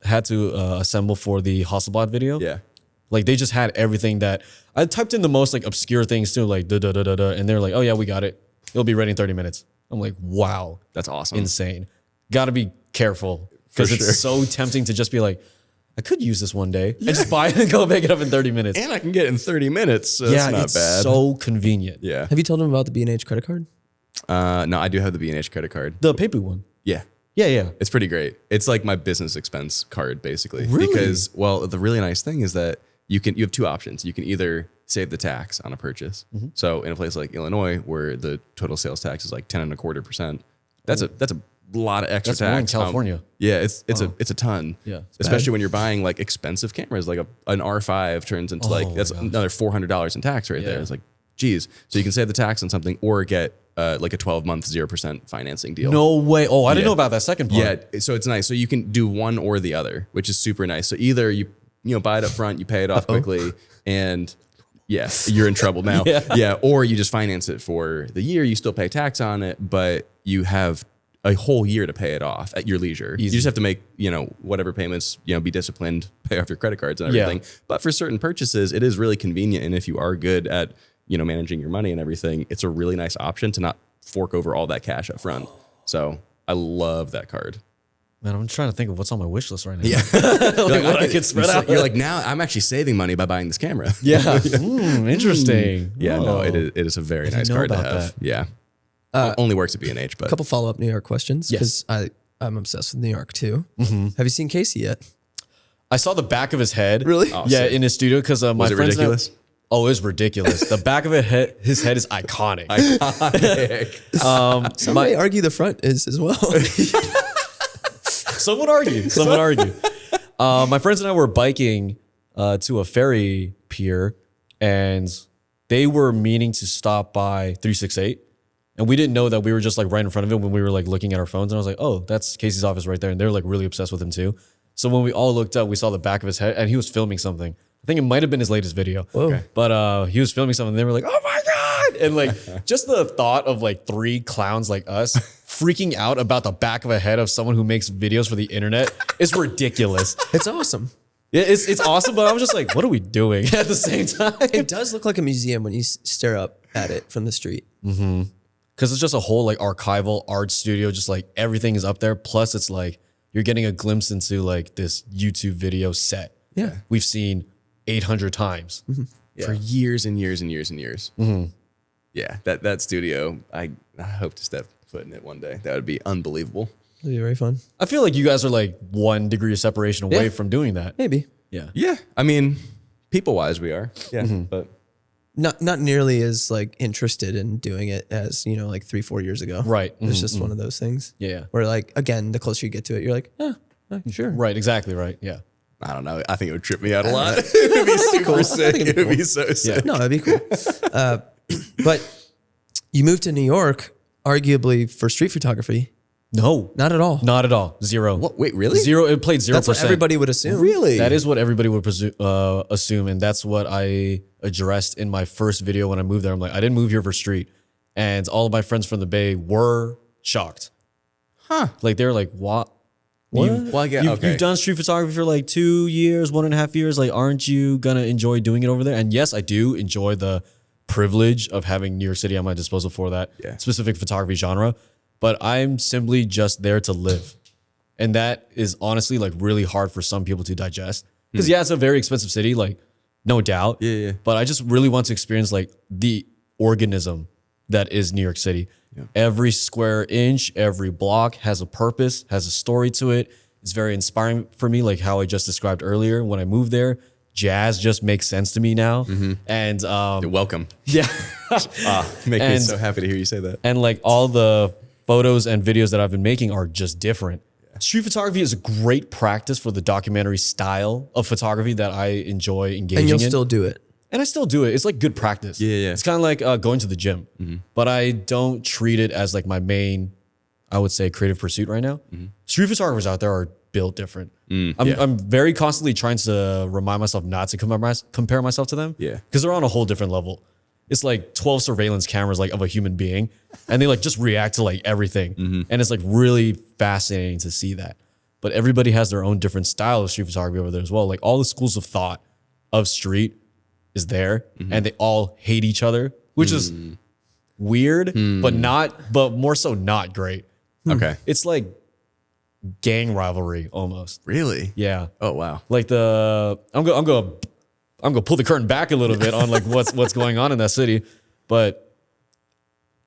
had to assemble for the Hasselblad video. Yeah. Like they just had everything that I typed in the most like obscure things too, like da da da da da, and they're like, oh yeah, we got it. It'll be ready in 30 minutes. I'm like, wow, That's awesome. insane. Got to be careful because it's sure. so tempting to just be like, I could use this one day and just buy it and go pick it up in 30 minutes. And I can get it in 30 minutes. So yeah, that's not it's bad. so convenient. Yeah. Have you told them about the B&H credit card? No, I do have the B&H credit card. The paper one. Yeah. Yeah. It's pretty great. It's like my business expense card, basically. Really? Because, well, the really nice thing is that you have two options. You can either save the tax on a purchase. Mm-hmm. So in a place like Illinois, where the total sales tax is like 10.25%, that's a lot of extra That's more in tax. California. Yeah, it's a ton. Yeah, it's especially when you're buying like expensive cameras, like an R5 turns into like that's another $400 in tax right there. It's like, geez. So you can save the tax on something or get like a 12-month 0% financing deal. No way. Oh, I didn't Yeah. know about that second part. Yeah, so it's nice. So you can do one or the other, which is super nice. So either you buy it up front, you pay it off quickly, and yes, you're in trouble now. Yeah, or you just finance it for the year. You still pay tax on it, but you have a whole year to pay it off at your leisure. You just have to make whatever payments. Be disciplined, pay off your credit cards and everything. But for certain purchases, it is really convenient, and if you are good at managing your money and everything, it's a really nice option to not fork over all that cash up front. So I love that card. Man, I'm trying to think of what's on my wish list right now. Yeah. Like what I could spread out. You're like, now I'm actually saving money by buying this camera. Yeah. Interesting. Yeah, no, Oh. it is a very didn't nice know card to about have. Yeah. Only works at B&H, but A couple follow-up New York questions because I'm obsessed with New York too. Mm-hmm. Have you seen Casey yet? I saw the back of his head. Really? Oh, Yeah, sick. in his studio because my Was it friends. ridiculous? Oh, it was ridiculous. The back of his head is iconic. Some may argue the front is as well. Some would argue. Some would argue. My friends and I were biking to a ferry pier, and they were meaning to stop by 368. And we didn't know that we were just like right in front of it when we were like looking at our phones. And I was like, oh, that's Casey's office right there. And they're like really obsessed with him too. So when we all looked up, we saw the back of his head and he was filming something. I think it might have been his latest video. Okay. But he was filming something. And they were like, oh my God. And like just the thought of like 3 clowns like us freaking out about the back of a head of someone who makes videos for the internet is ridiculous. It's awesome. It's awesome, but I was just like, what are we doing at the same time? It does look like a museum when you stare up at it from the street. Because it's just a whole like archival art studio, just like everything is up there. Plus it's like you're getting a glimpse into like this YouTube video set. Yeah. We've seen 800 times. for years and years and years and years. Yeah, that studio, I hope to step foot in it one day. That would be unbelievable. It'll be very fun. I feel like you guys are like 1 degree of separation away Yeah. from doing that. Maybe. Yeah. Yeah, I mean, people-wise, we are. Yeah, but Not nearly as like interested in doing it as, like 3-4 years ago. Right. It's just one of those things. Yeah. Where like, again, the closer you get to it, you're like, sure. Right. Exactly. Right. Yeah. I don't know. I think it would trip me out a lot. It would be super sick. It would be so sick. No, that'd be cool. But you moved to New York. arguably for street photography. No, Not at all. not at all. Zero. What? Wait, really? Zero. It played 0%. That's what everybody would assume. Really? That is what everybody would assume, and that's what I addressed in my first video when I moved there. I'm like, I didn't move here for street, and all of my friends from the Bay were shocked. Huh. Like they're like, what? Well, I get, okay. You've done street photography for like 2 years, 1.5 years. Like, aren't you gonna enjoy doing it over there? And yes, I do enjoy the privilege of having New York City at my disposal for that specific photography genre. But I'm simply just there to live. And that is honestly like really hard for some people to digest. Because yeah, it's a very expensive city, like no doubt. Yeah. But I just really want to experience like the organism that is New York City. Yeah. Every square inch, every block has a purpose, has a story to it. It's very inspiring for me, like how I just described earlier when I moved there. Jazz just makes sense to me now. And You're welcome. yeah. Make me so happy to hear you say that. And like all the photos and videos that I've been making are just different. Street photography is a great practice for the documentary style of photography that I enjoy engaging And you'll in. still do it. And I still do it. It's like good practice. Yeah. It's kind of like going to the gym, but I don't treat it as like my main, I would say, creative pursuit right now. Street photographers out there are built different. I'm very constantly trying to remind myself not to compare myself to them. Yeah. Because they're on a whole different level. It's like 12 surveillance cameras like of a human being, and they like just react to like everything. And it's like really fascinating to see that. But everybody has their own different style of street photography over there as well. Like all the schools of thought of street is there, and they all hate each other, which is weird, but more so not great. Okay. It's like gang rivalry almost. Really? Yeah. Oh, wow. Like I'm gonna pull the curtain back a little bit on like what's going on in that city, but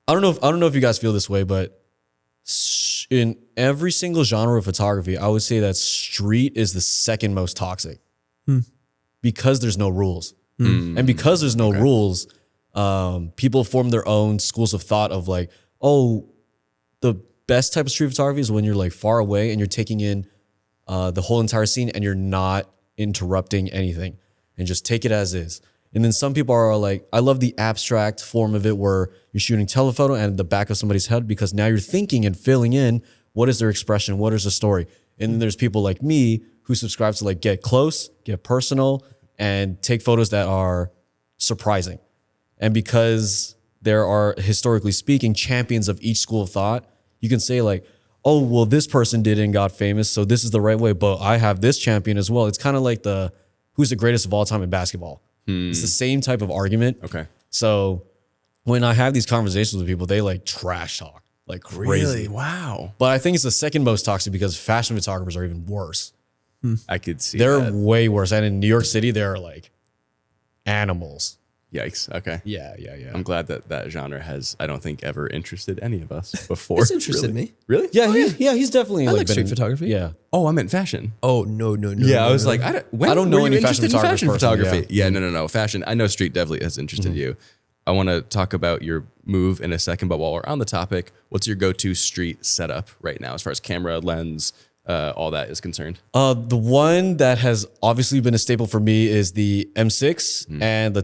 I don't know if you guys feel this way, but in every single genre of photography, I would say that street is the second most toxic because there's no rules. And because there's no rules, people form their own schools of thought of like, oh, the best type of street photography is when you're like far away and you're taking in the whole entire scene and you're not interrupting anything and just take it as is. And then some people are like, I love the abstract form of it where you're shooting telephoto and the back of somebody's head because now you're thinking and filling in what is their expression, what is the story. And then there's people like me who subscribe to like get close, get personal, and take photos that are surprising. And because there are, historically speaking, champions of each school of thought, you can say like, oh, well, this person did and got famous, so this is the right way, but I have this champion as well. It's kind of like who's the greatest of all time in basketball. It's the same type of argument. Okay. So when I have these conversations with people, they like trash talk like crazy. Really? Wow. But I think it's the second most toxic because fashion photographers are even worse. I could see They're that. way worse. And in New York City, they're like animals. Yikes. Okay. Yeah. I'm glad that genre has, I don't think, ever interested any of us before. It's interested me. Really? Yeah, he's definitely I like like been street in- photography. Yeah. Oh, I meant fashion. Oh, no. Yeah, I was like, I don't know were you any fashion interested in photographers personally, photography. Yeah, no. Fashion. I know street definitely has interested you. I want to talk about your move in a second, but while we're on the topic, what's your go-to street setup right now as far as camera, lens, all that is concerned? The one that has obviously been a staple for me is the M6 and the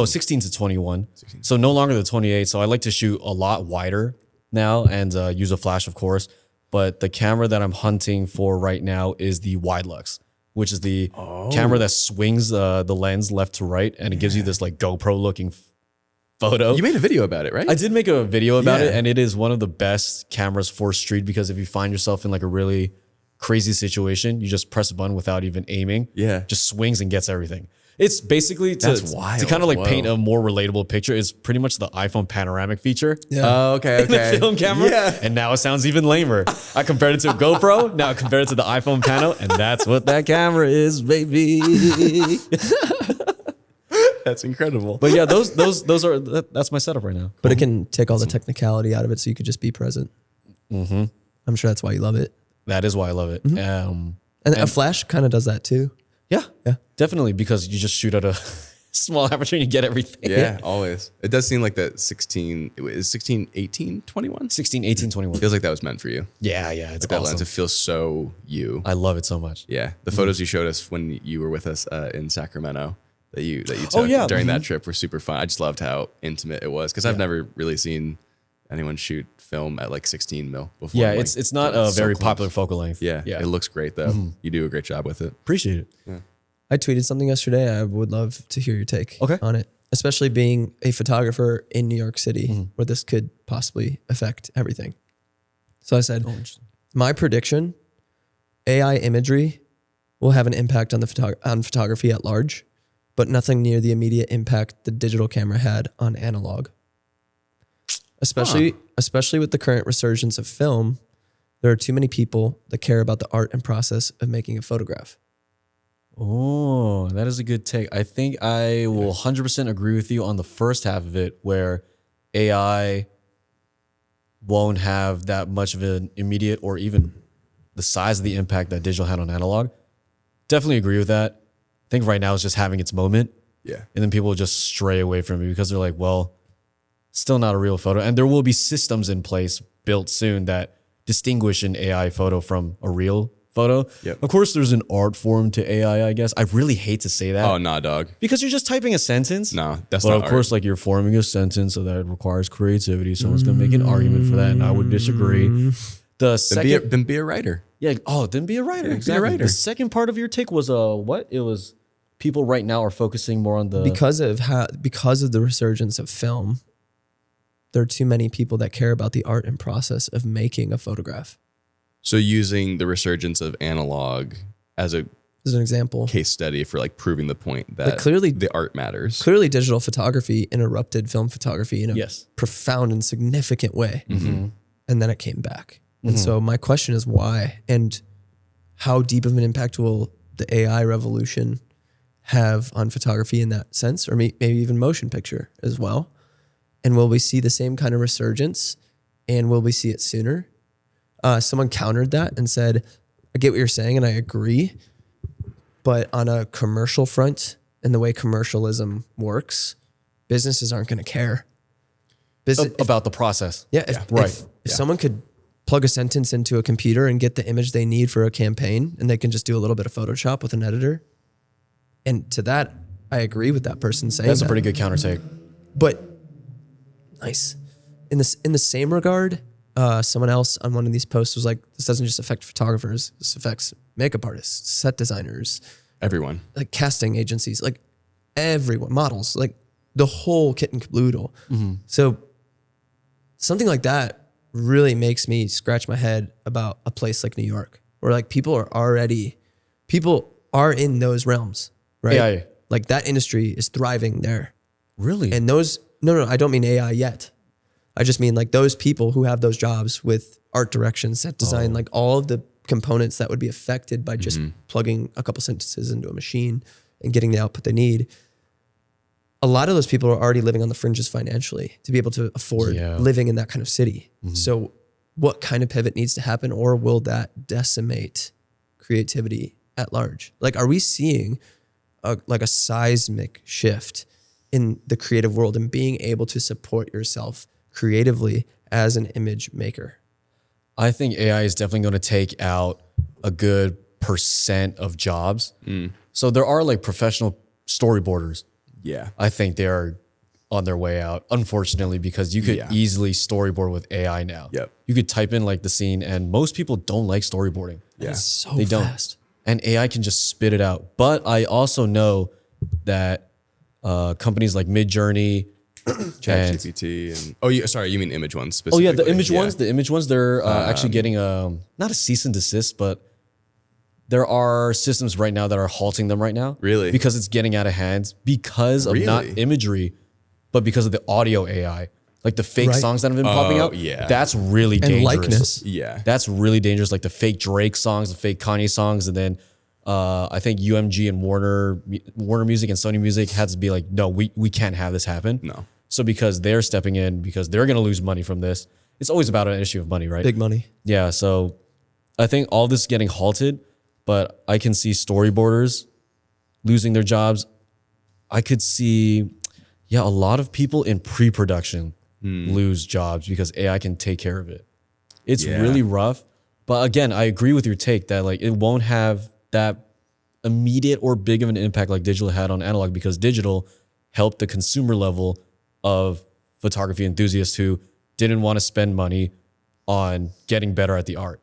16 to 21. So no longer the 28. So I like to shoot a lot wider now and use a flash, of course. But the camera that I'm hunting for right now is the wide lux, which is the camera that swings the lens left to right, and it gives you this like GoPro looking photo. You made a video about it, right? I did make a video about it, Yeah. and it is one of the best cameras for street because if you find yourself in like a really crazy situation, you just press a button without even aiming. Yeah. Just swings and gets everything. It's basically That's wild. to kind of like Whoa. paint a more relatable picture. It's pretty much the iPhone panoramic feature. Yeah. Oh, okay. The film camera. Yeah. And now it sounds even lamer. I compared it to a GoPro. Now I compared it to the iPhone Pano, and that's what that camera is, baby. That's incredible. But yeah, that's my setup right now. But it can take all the technicality out of it so you could just be present. I'm sure that's why you love it. That is why I love it. And a flash kind of does that too. Yeah, Yeah. definitely, because you just shoot at a small aperture and you get everything. Yeah, always. It does seem like that 16, is 16, 18, 21? 16, 18, 21. Feels like that was meant for you. Yeah, it's That awesome. lens, it feels so you. I love it so much. Yeah, the photos you showed us when you were with us in Sacramento that you took Oh, yeah. during that trip were super fun. I just loved how intimate it was because I've never really seen anyone shoot film at like 16 mil before. Yeah, like, it's not a very popular focal length. Yeah, it looks great though. You do a great job with it. Appreciate it. Yeah. I tweeted something yesterday. I would love to hear your take on it, especially being a photographer in New York City where this could possibly affect everything. So I said, my prediction, AI imagery will have an impact on on photography at large, but nothing near the immediate impact the digital camera had on analog. Especially with the current resurgence of film, there are too many people that care about the art and process of making a photograph. Oh, that is a good take. I think I will 100% agree with you on the first half of it, where AI won't have that much of an immediate or even the size of the impact that digital had on analog. Definitely agree with that. I think right now it's just having its moment. Yeah. And then people will just stray away from it because they're like, well, still not a real photo. And there will be systems in place built soon that distinguish an AI photo from a real photo. Yep. Of course, there's an art form to AI, I guess. I really hate to say that. Oh, nah, dog. Because you're just typing a sentence. No, that's but not of art. course, like you're forming a sentence, so that requires creativity. Someone's gonna make an argument for that, and I would disagree. The second, Then be a writer. yeah, then be a writer. Yeah, Exactly. be a writer. The second part of your take was what? It was people right now are focusing more on the Because of the resurgence of film, there are too many people that care about the art and process of making a photograph. So using the resurgence of analog as a As an example, case study for like proving the point that But clearly- the art matters. clearly digital photography interrupted film photography in a Yes. profound and significant way. And then it came back. And so my question is why and how deep of an impact will the AI revolution have on photography in that sense, or maybe even motion picture as well? And will we see the same kind of resurgence, and will we see it sooner? Someone countered that and said, I get what you're saying and I agree, but on a commercial front and the way commercialism works, businesses aren't going to care. about the process. If someone could plug a sentence into a computer and get the image they need for a campaign, and they can just do a little bit of Photoshop with an editor. And to that, I agree with that person saying That's a that. pretty good counter take. But nice. In the same regard, someone else on one of these posts was like, this doesn't just affect photographers, this affects makeup artists, set designers, Everyone. like casting agencies, like everyone, models, like the whole kit and caboodle. So something like that really makes me scratch my head about a place like New York, where like people are in those realms, right? AI. Like that industry is thriving there. Really? And those, no, I don't mean AI yet. I just mean like those people who have those jobs with art direction, set design, like all of the components that would be affected by just plugging a couple sentences into a machine and getting the output they need. A lot of those people are already living on the fringes financially to be able to afford living in that kind of city. So what kind of pivot needs to happen, or will that decimate creativity at large? Like, are we seeing a seismic shift in the creative world and being able to support yourself creatively as an image maker? I think AI is definitely going to take out a good percent of jobs. So there are like professional storyboarders. Yeah. I think they are on their way out, unfortunately, because you could easily storyboard with AI now. Yep. You could type in like the scene, and most people don't like storyboarding. Yeah. It's so They don't. fast. And AI can just spit it out. But I also know that companies like Midjourney, ChatGPT and sorry, you mean image ones oh yeah, specifically. the image ones, they're actually getting not a cease and desist, but there are systems right now that are halting them right now. Really? Because it's getting out of hand because of not Really? imagery, but because of the audio AI. Like the fake Right. songs that have been popping up. yeah. That's really And dangerous. likeness. Yeah. That's really dangerous. Like the fake Drake songs, the fake Kanye songs, and then I think UMG and Warner Music and Sony Music had to be like, no, we can't have this happen. No. So because they're stepping in, because they're going to lose money from this, it's always about an issue of money, right? Big money. Yeah. So I think all this is getting halted, but I can see storyboarders losing their jobs. I could see, a lot of people in pre-production lose jobs because AI can take care of it. It's really rough. But again, I agree with your take that like it won't have that immediate or big of an impact like digital had on analog, because digital helped the consumer level of photography enthusiasts who didn't want to spend money on getting better at the art.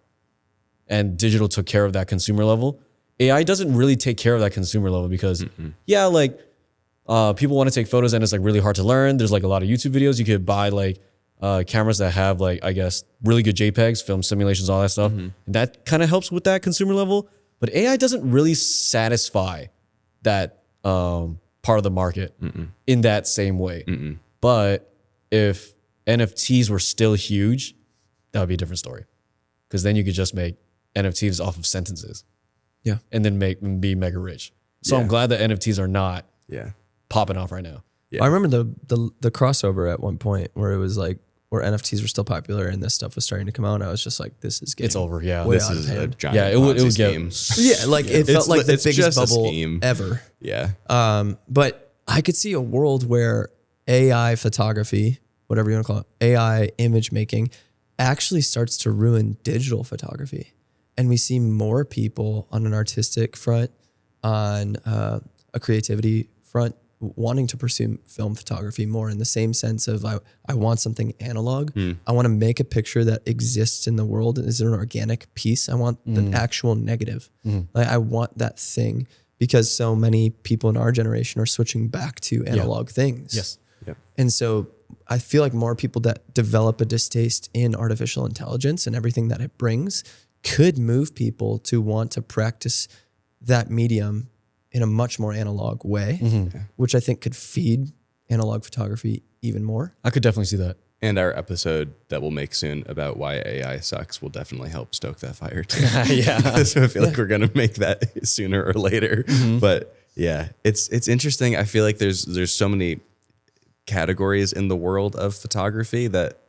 And digital took care of that consumer level. AI doesn't really take care of that consumer level because, like people want to take photos and it's like really hard to learn. There's like a lot of YouTube videos. You could buy like cameras that have like, I guess, really good JPEGs, film simulations, all that stuff. And that kind of helps with that consumer level. But AI doesn't really satisfy that part of the market in that same way. But if NFTs were still huge, that would be a different story. Because then you could just make NFTs off of sentences. Yeah. And then be mega rich. So I'm glad that NFTs are not Yeah. popping off right now. Yeah. I remember the crossover at one point where it was like, where NFTs were still popular and this stuff was starting to come out. And I was just like, this is getting It's over. Yeah. way This out of is a hand. giant Yeah, it would Ponzi get- scheme. Yeah, like it felt like the it's biggest just a bubble scheme. ever. Yeah. But I could see a world where AI photography, whatever you want to call it, AI image making, actually starts to ruin digital photography. And we see more people on an artistic front, on a creativity front, wanting to pursue film photography more in the same sense of I want something analog. I want to make a picture that exists in the world. Is it an organic piece? I want the actual negative. Like I want that thing because so many people in our generation are switching back to analog things. Yes. Yep. And so I feel like more people that develop a distaste in artificial intelligence and everything that it brings could move people to want to practice that medium in a much more analog way, which I think could feed analog photography even more. I could definitely see that. And our episode that we'll make soon about why AI sucks will definitely help stoke that fire too. Yeah. So I feel like we're gonna make that sooner or later. But yeah, it's interesting. I feel like there's so many categories in the world of photography that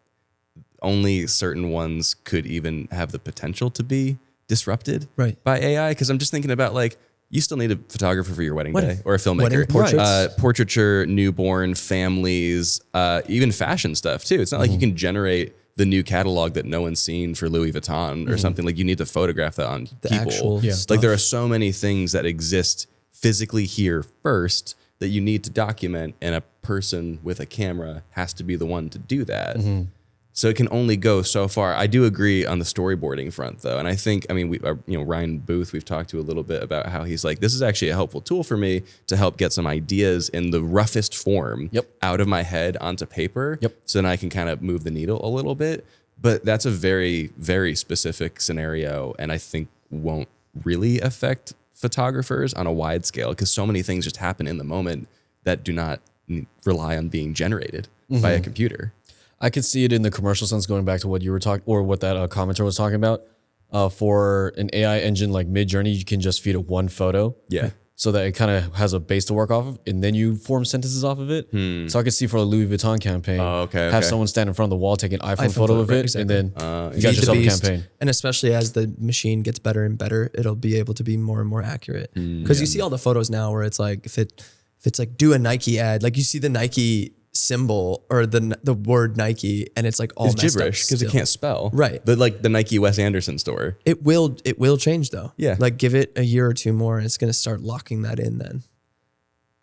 only certain ones could even have the potential to be disrupted by AI. Because I'm just thinking about like, you still need a photographer for your wedding day or a filmmaker. Wedding portraits. Portraiture, newborn, families, even fashion stuff too. It's not like you can generate the new catalog that no one's seen for Louis Vuitton or something. Like you need to photograph that on The people. actual stuff. Like there are so many things that exist physically here first that you need to document, and a person with a camera has to be the one to do that. So it can only go so far. I do agree on the storyboarding front, though, and I think, I mean, Ryan Booth, we've talked to a little bit about how he's like, this is actually a helpful tool for me to help get some ideas in the roughest form out of my head onto paper, so then I can kind of move the needle a little bit. But that's a very, very specific scenario, and I think won't really affect photographers on a wide scale because so many things just happen in the moment that do not rely on being generated by a computer. I could see it in the commercial sense, going back to what you were talking, or what that commenter was talking about. For an AI engine like Midjourney, you can just feed it one photo. Yeah. So that it kind of has a base to work off of, and then you form sentences off of it. So I could see for a Louis Vuitton campaign, have someone stand in front of the wall, take an iPhone photo of it, and then you got yourself a campaign. And especially as the machine gets better and better, it'll be able to be more and more accurate. Because you see all the photos now where it's like, if it's like do a Nike ad, like you see the Nike symbol or the word Nike, and it's like all It's gibberish because it can't spell. Right. But like the Nike Wes Anderson store. It will change though. Yeah. Like give it a year or two more, and it's going to start locking that in then.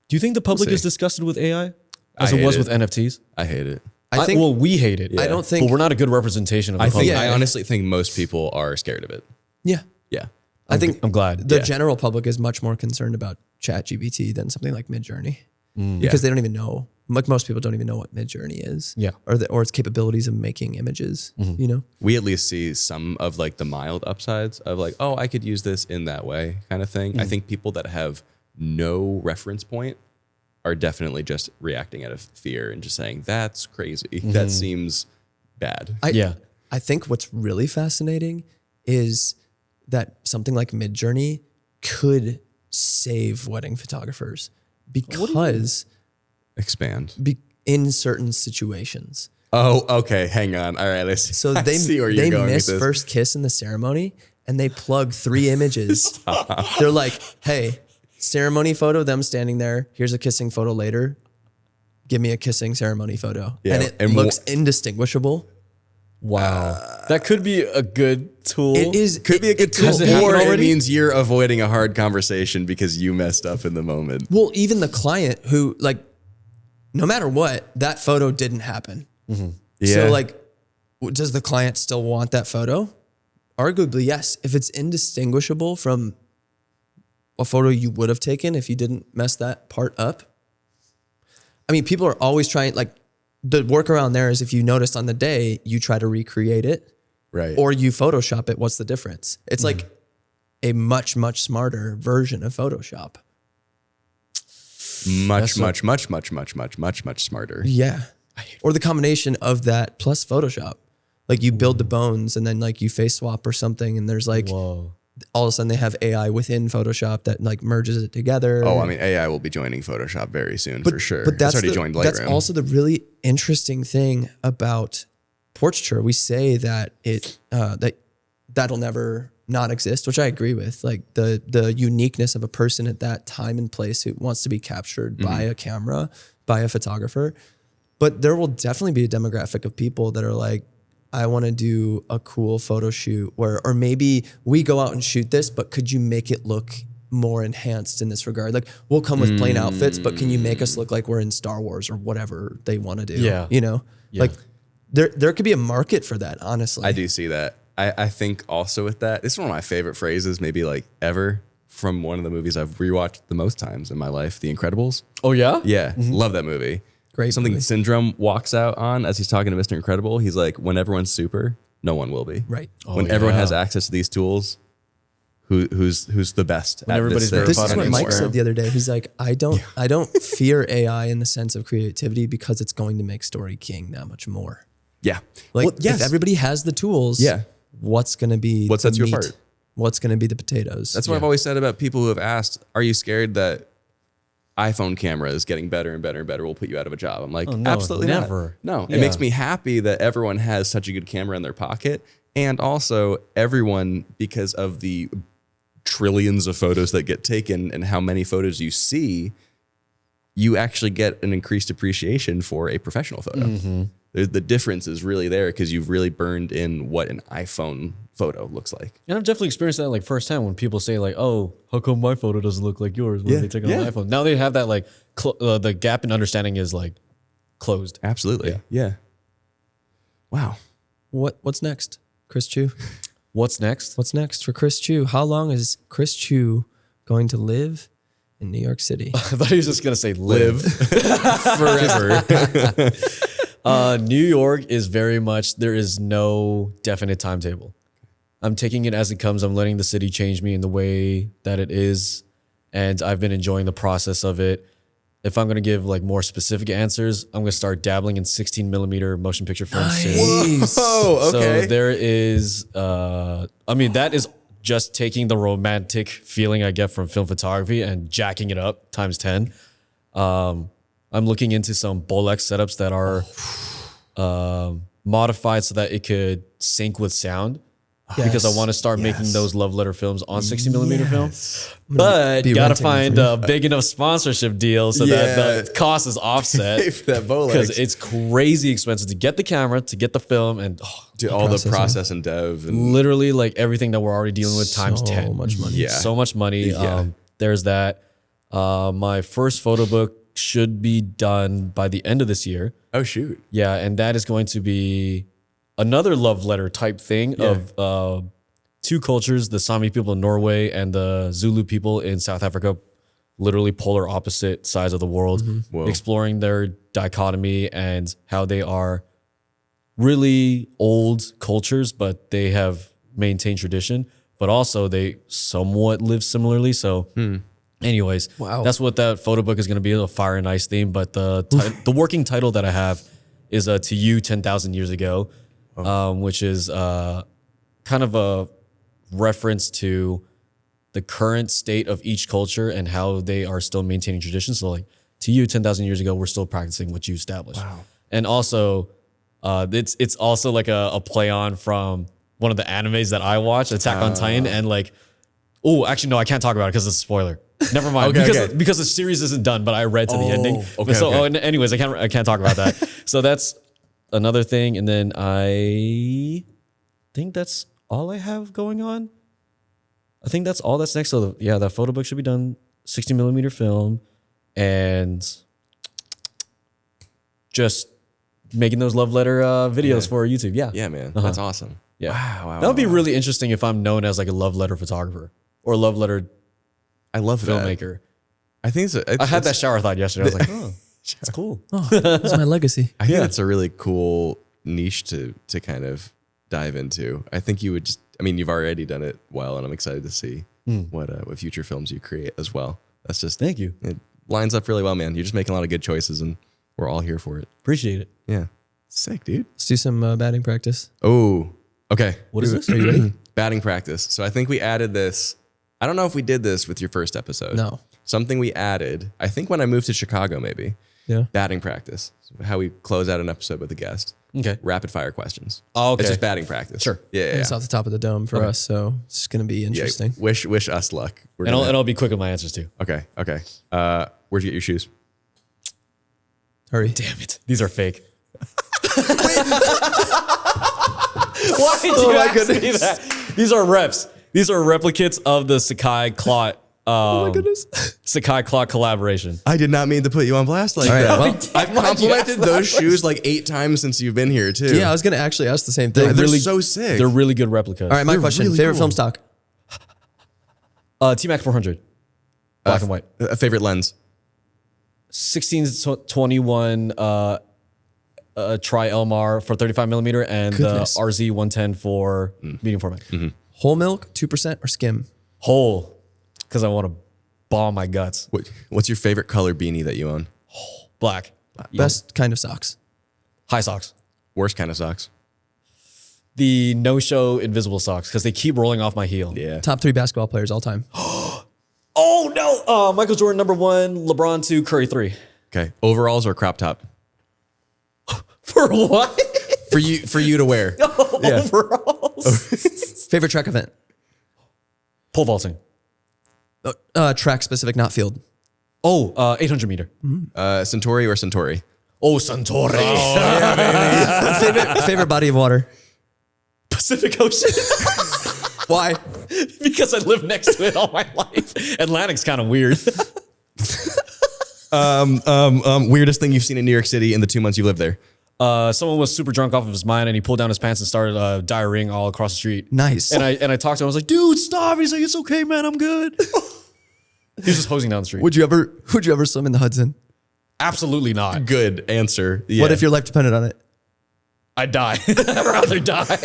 Do you think the public see. is disgusted with AI as I it was hate with it. NFTs? I hate it. I think well, we hate it. I don't think but we're not a good representation of the I public. think I honestly think most people are scared of it. yeah. Yeah. I think I'm glad. the general public is much more concerned about ChatGPT than something like Midjourney because they don't even know. Like most people don't even know what Midjourney is, or its capabilities of making images. You know, We at least see some of like the mild upsides of like, oh, I could use this in that way kind of thing. I think people that have no reference point are definitely just reacting out of fear and just saying, that's crazy. That seems bad. I think what's really fascinating is that something like Midjourney could save wedding photographers because Expand. in certain situations. Oh, okay. Hang on. All right. I see. So I they see where you're going miss with this. first kiss in the ceremony and they plug 3 images. They're like, hey, ceremony photo, them standing there. Here's a kissing photo later. Give me a kissing ceremony photo. Yeah, And it and looks indistinguishable. Wow. That could be a good tool. It is. Could be a good tool, Has it happened or it already? means you're avoiding a hard conversation because you messed up in the moment. Well, even the client who, like, no matter what, that photo didn't happen. Yeah. So, like, Does the client still want that photo? Arguably, yes. If it's indistinguishable from a photo you would have taken if you didn't mess that part up. I mean, people are always trying, like, the workaround there is if you noticed on the day, you try to recreate it. Right. Or you Photoshop it. What's the difference? It's like a much, much smarter version of Photoshop. Much smarter. Yeah. Or the combination of that plus Photoshop. Like you build the bones and then like you face swap or something. And there's like, Whoa. all of a sudden they have AI within Photoshop that like merges it together. Oh, I mean, AI will be joining Photoshop very soon for sure. But that's it's already joined Lightroom. That's also the really interesting thing about portraiture. We say that that'll never not exist, which I agree with. Like the uniqueness of a person at that time and place who wants to be captured by a camera, by a photographer. But there will definitely be a demographic of people that are like, I want to do a cool photo shoot or maybe we go out and shoot this, but could you make it look more enhanced in this regard? Like we'll come with plain outfits, but can you make us look like we're in Star Wars or whatever they want to do? Yeah. You know, like there could be a market for that. Honestly, I do see that. I think also with that, this is one of my favorite phrases, maybe like ever, from one of the movies I've rewatched the most times in my life, The Incredibles. Oh yeah? Yeah, love that movie. Great Something movie. Syndrome walks out on as he's talking to Mr. Incredible. He's like, when everyone's super, no one will be. Right. When everyone has access to these tools, who's the best at everybody's this thing? This is Fun what anymore. Mike said the other day. He's like, I don't fear AI in the sense of creativity because it's going to make Story King that much more. Yeah. Like Well, yes. if everybody has the tools, what's going to be What sets the you meat? apart? What's going to be the potatoes? That's what I've always said about people who have asked, are you scared that iPhone cameras getting better and better and better will put you out of a job? I'm like, no, absolutely never. not. No, Yeah. it makes me happy that everyone has such a good camera in their pocket. And also everyone, because of the trillions of photos that get taken and how many photos you see, you actually get an increased appreciation for a professional photo. The difference is really there because you've really burned in what an iPhone photo looks like. And I've definitely experienced that like firsthand when people say like, "Oh, how come my photo doesn't look like yours when they take it on an iPhone?" Now they have that like the gap in understanding is like closed. Absolutely. Yeah. Wow. What's next, Chris Chu? What's next? What's next for Chris Chu? How long is Chris Chu going to live in New York City? I thought he was just gonna say live. Forever. New York is very much, there is no definite timetable. I'm taking it as it comes. I'm letting the city change me in the way that it is. And I've been enjoying the process of it. If I'm going to give like more specific answers, I'm going to start dabbling in 16 millimeter motion picture film soon. Oh, okay. So there is, I mean, that is just taking the romantic feeling I get from film photography and jacking it up times 10. I'm looking into some Bolex setups that are modified so that it could sync with sound. Because I want to start making those love letter films on 60 millimeter film. But be gotta renting find them a big enough sponsorship deal so that the cost is offset. That Bolex. Because it's crazy expensive to get the camera, to get the film, and Do all the processing. process and dev. And literally like everything that we're already dealing with times 10. So much money. Yeah. So much money. Yeah. There's that. My first photo book should be done by the end of this year. oh, shoot. Yeah, and that is going to be another love letter type thing of two cultures, the Sami people in Norway and the Zulu people in South Africa, literally polar opposite sides of the world, Whoa. exploring their dichotomy and how they are really old cultures, but they have maintained tradition, but also they somewhat live similarly. So anyways, Wow. that's what that photo book is going to be, a fire and ice theme. But the working title that I have is To You 10,000 Years Ago, which is kind of a reference to the current state of each culture and how they are still maintaining traditions. So like, to you 10,000 years ago, we're still practicing what you established. Wow. And also, it's also like a play on from one of the animes that I watch, Attack on Titan, and like, oh, actually, no, I can't talk about it because it's a spoiler. Never mind, because the series isn't done, but I read to the ending. Anyways, I can't talk about that. So that's another thing, and then I think that's all I have going on. I think that's all that's next. So yeah, that photo book should be done, 60 millimeter film, and just making those love letter videos for YouTube. Yeah. Yeah, man. That's awesome. Yeah. Wow. That would be really interesting if I'm known as like a love letter photographer or a love letter I love filmmaker. I think I had that shower thought yesterday. I was like, oh, that's cool. That's my legacy. I think that's a really cool niche to kind of dive into. I think you would just, I mean, you've already done it well, and I'm excited to see what future films you create as well. That's just, Thank you. It lines up really well, man. You're just making a lot of good choices, and we're all here for it. Appreciate it. Yeah. Sick, dude. Let's do some batting practice. Oh, okay. What is this? Are you ready? Batting practice. So I think we added this. I don't know if we did this with your first episode. No. Something we added, I think when I moved to Chicago, maybe. Yeah. Batting practice. How we close out an episode with a guest. Okay. Rapid fire questions. Oh, okay. It's just batting practice. Sure. Yeah. It's off the top of the dome for us, so it's going to be interesting. Yeah. Wish us luck. We're And gonna- I'll be quick with my answers too. Okay. Where'd you get your shoes? Hurry. Damn it. These are fake. Why did you ask me that? These are reps. These are replicates of the Sakai Clot. Oh my goodness. Sakai Clot collaboration. I did not mean to put you on blast like All right, that. well, I've complimented those shoes like 8 times since you've been here too. Yeah, I was going to actually ask the same thing. They're so sick. They're really good replicas. All right, my question. really Favorite cool. film stock? T-Mac 400. Black and white. A favorite lens. 16-21 tri-Elmar for 35 millimeter and Goodness. RZ 110 for medium format. Whole milk, 2% or skim? Whole, because I want to bomb my guts. What's your favorite color beanie that you own? Black. Best kind of socks? High socks. Worst kind of socks. The no-show invisible socks because they keep rolling off my heel. Yeah. Top 3 basketball players all time. Oh no! Michael Jordan number 1, LeBron 2, Curry 3. Okay. Overalls or crop top? For what? For you to wear. Yeah. Overalls. Favorite track event? Pole vaulting. Track specific, not field. Oh, 800 meter. Centauri or Centauri? Oh, Suntory. Favorite body of water? Pacific Ocean. Why? Because I live next to it all my life. Atlantic's kind of weird. Weirdest thing you've seen in New York City in the 2 months you lived there? Someone was super drunk off of his mind and he pulled down his pants and started diarrheaing all across the street. Nice. And I talked to him. I was like, dude, stop. He's like, it's okay, man. I'm good. He was just hosing down the street. Would you ever swim in the Hudson? Absolutely not. Good answer. Yeah. What if your life depended on it? I'd die. I'd rather die.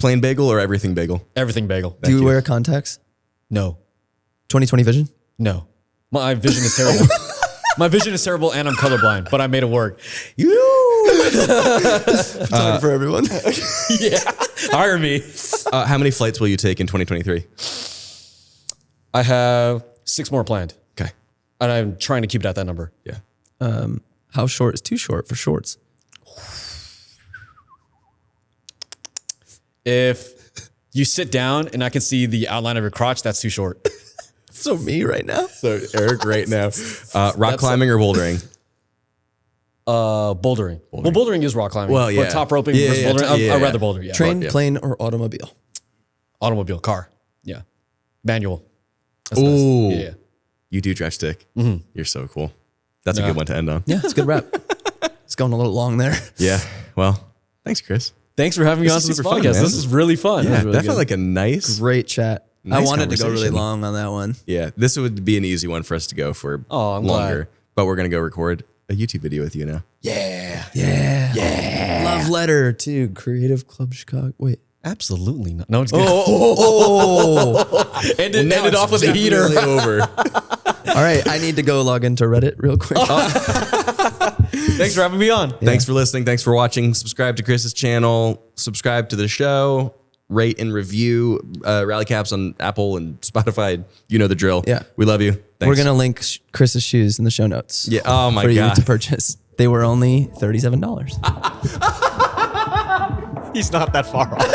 Plain bagel or everything bagel? Everything bagel. Do you wear contacts? No. 20/20 vision? No. My vision is terrible. My vision is terrible and I'm colorblind, but I made it work. Time for everyone. Yeah. Hire me. How many flights will you take in 2023? I have 6 more planned. Okay. And I'm trying to keep it at that number. Yeah. How short is too short for shorts? If you sit down and I can see the outline of your crotch, that's too short. So me right now. So Eric right now. Rock climbing or bouldering? Bouldering. Well, bouldering is rock climbing. Well, yeah. But top roping Yeah, versus yeah, bouldering, yeah. I'd rather boulder, yeah. Train, yeah. plane, or automobile? Automobile, car. Yeah. Manual. That's Ooh. nice. Yeah. You do drive stick. You're so cool. That's a Yeah. good one to end on. Yeah, it's a good wrap. It's going a little long there. Yeah. Well, thanks, Chris. Thanks for having me This on is to this super fun, podcast. man. This is really fun. Yeah, This is really that felt good. like a nice. Great chat. Nice I wanted to go really conversation. long on that one. Yeah, this would be an easy one for us to go for Oh, I'm longer. glad. But we're gonna go record a YouTube video with you now. Yeah. Love letter to Creative Club Chicago. Wait. Absolutely not. No, it's good. Oh. Ended Now it it's off with a heater. definitely over. All right. I need to go log into Reddit real quick. Thanks for having me on. Thanks for listening. Thanks for watching. Subscribe to Chris's channel. Subscribe to the show. Rate and review Rally Caps on Apple and Spotify. You know the drill. Yeah. We love you. Thanks. We're going to link Chris's shoes in the show notes. Yeah. Oh my for God. you to purchase. They were only $37. He's not that far off.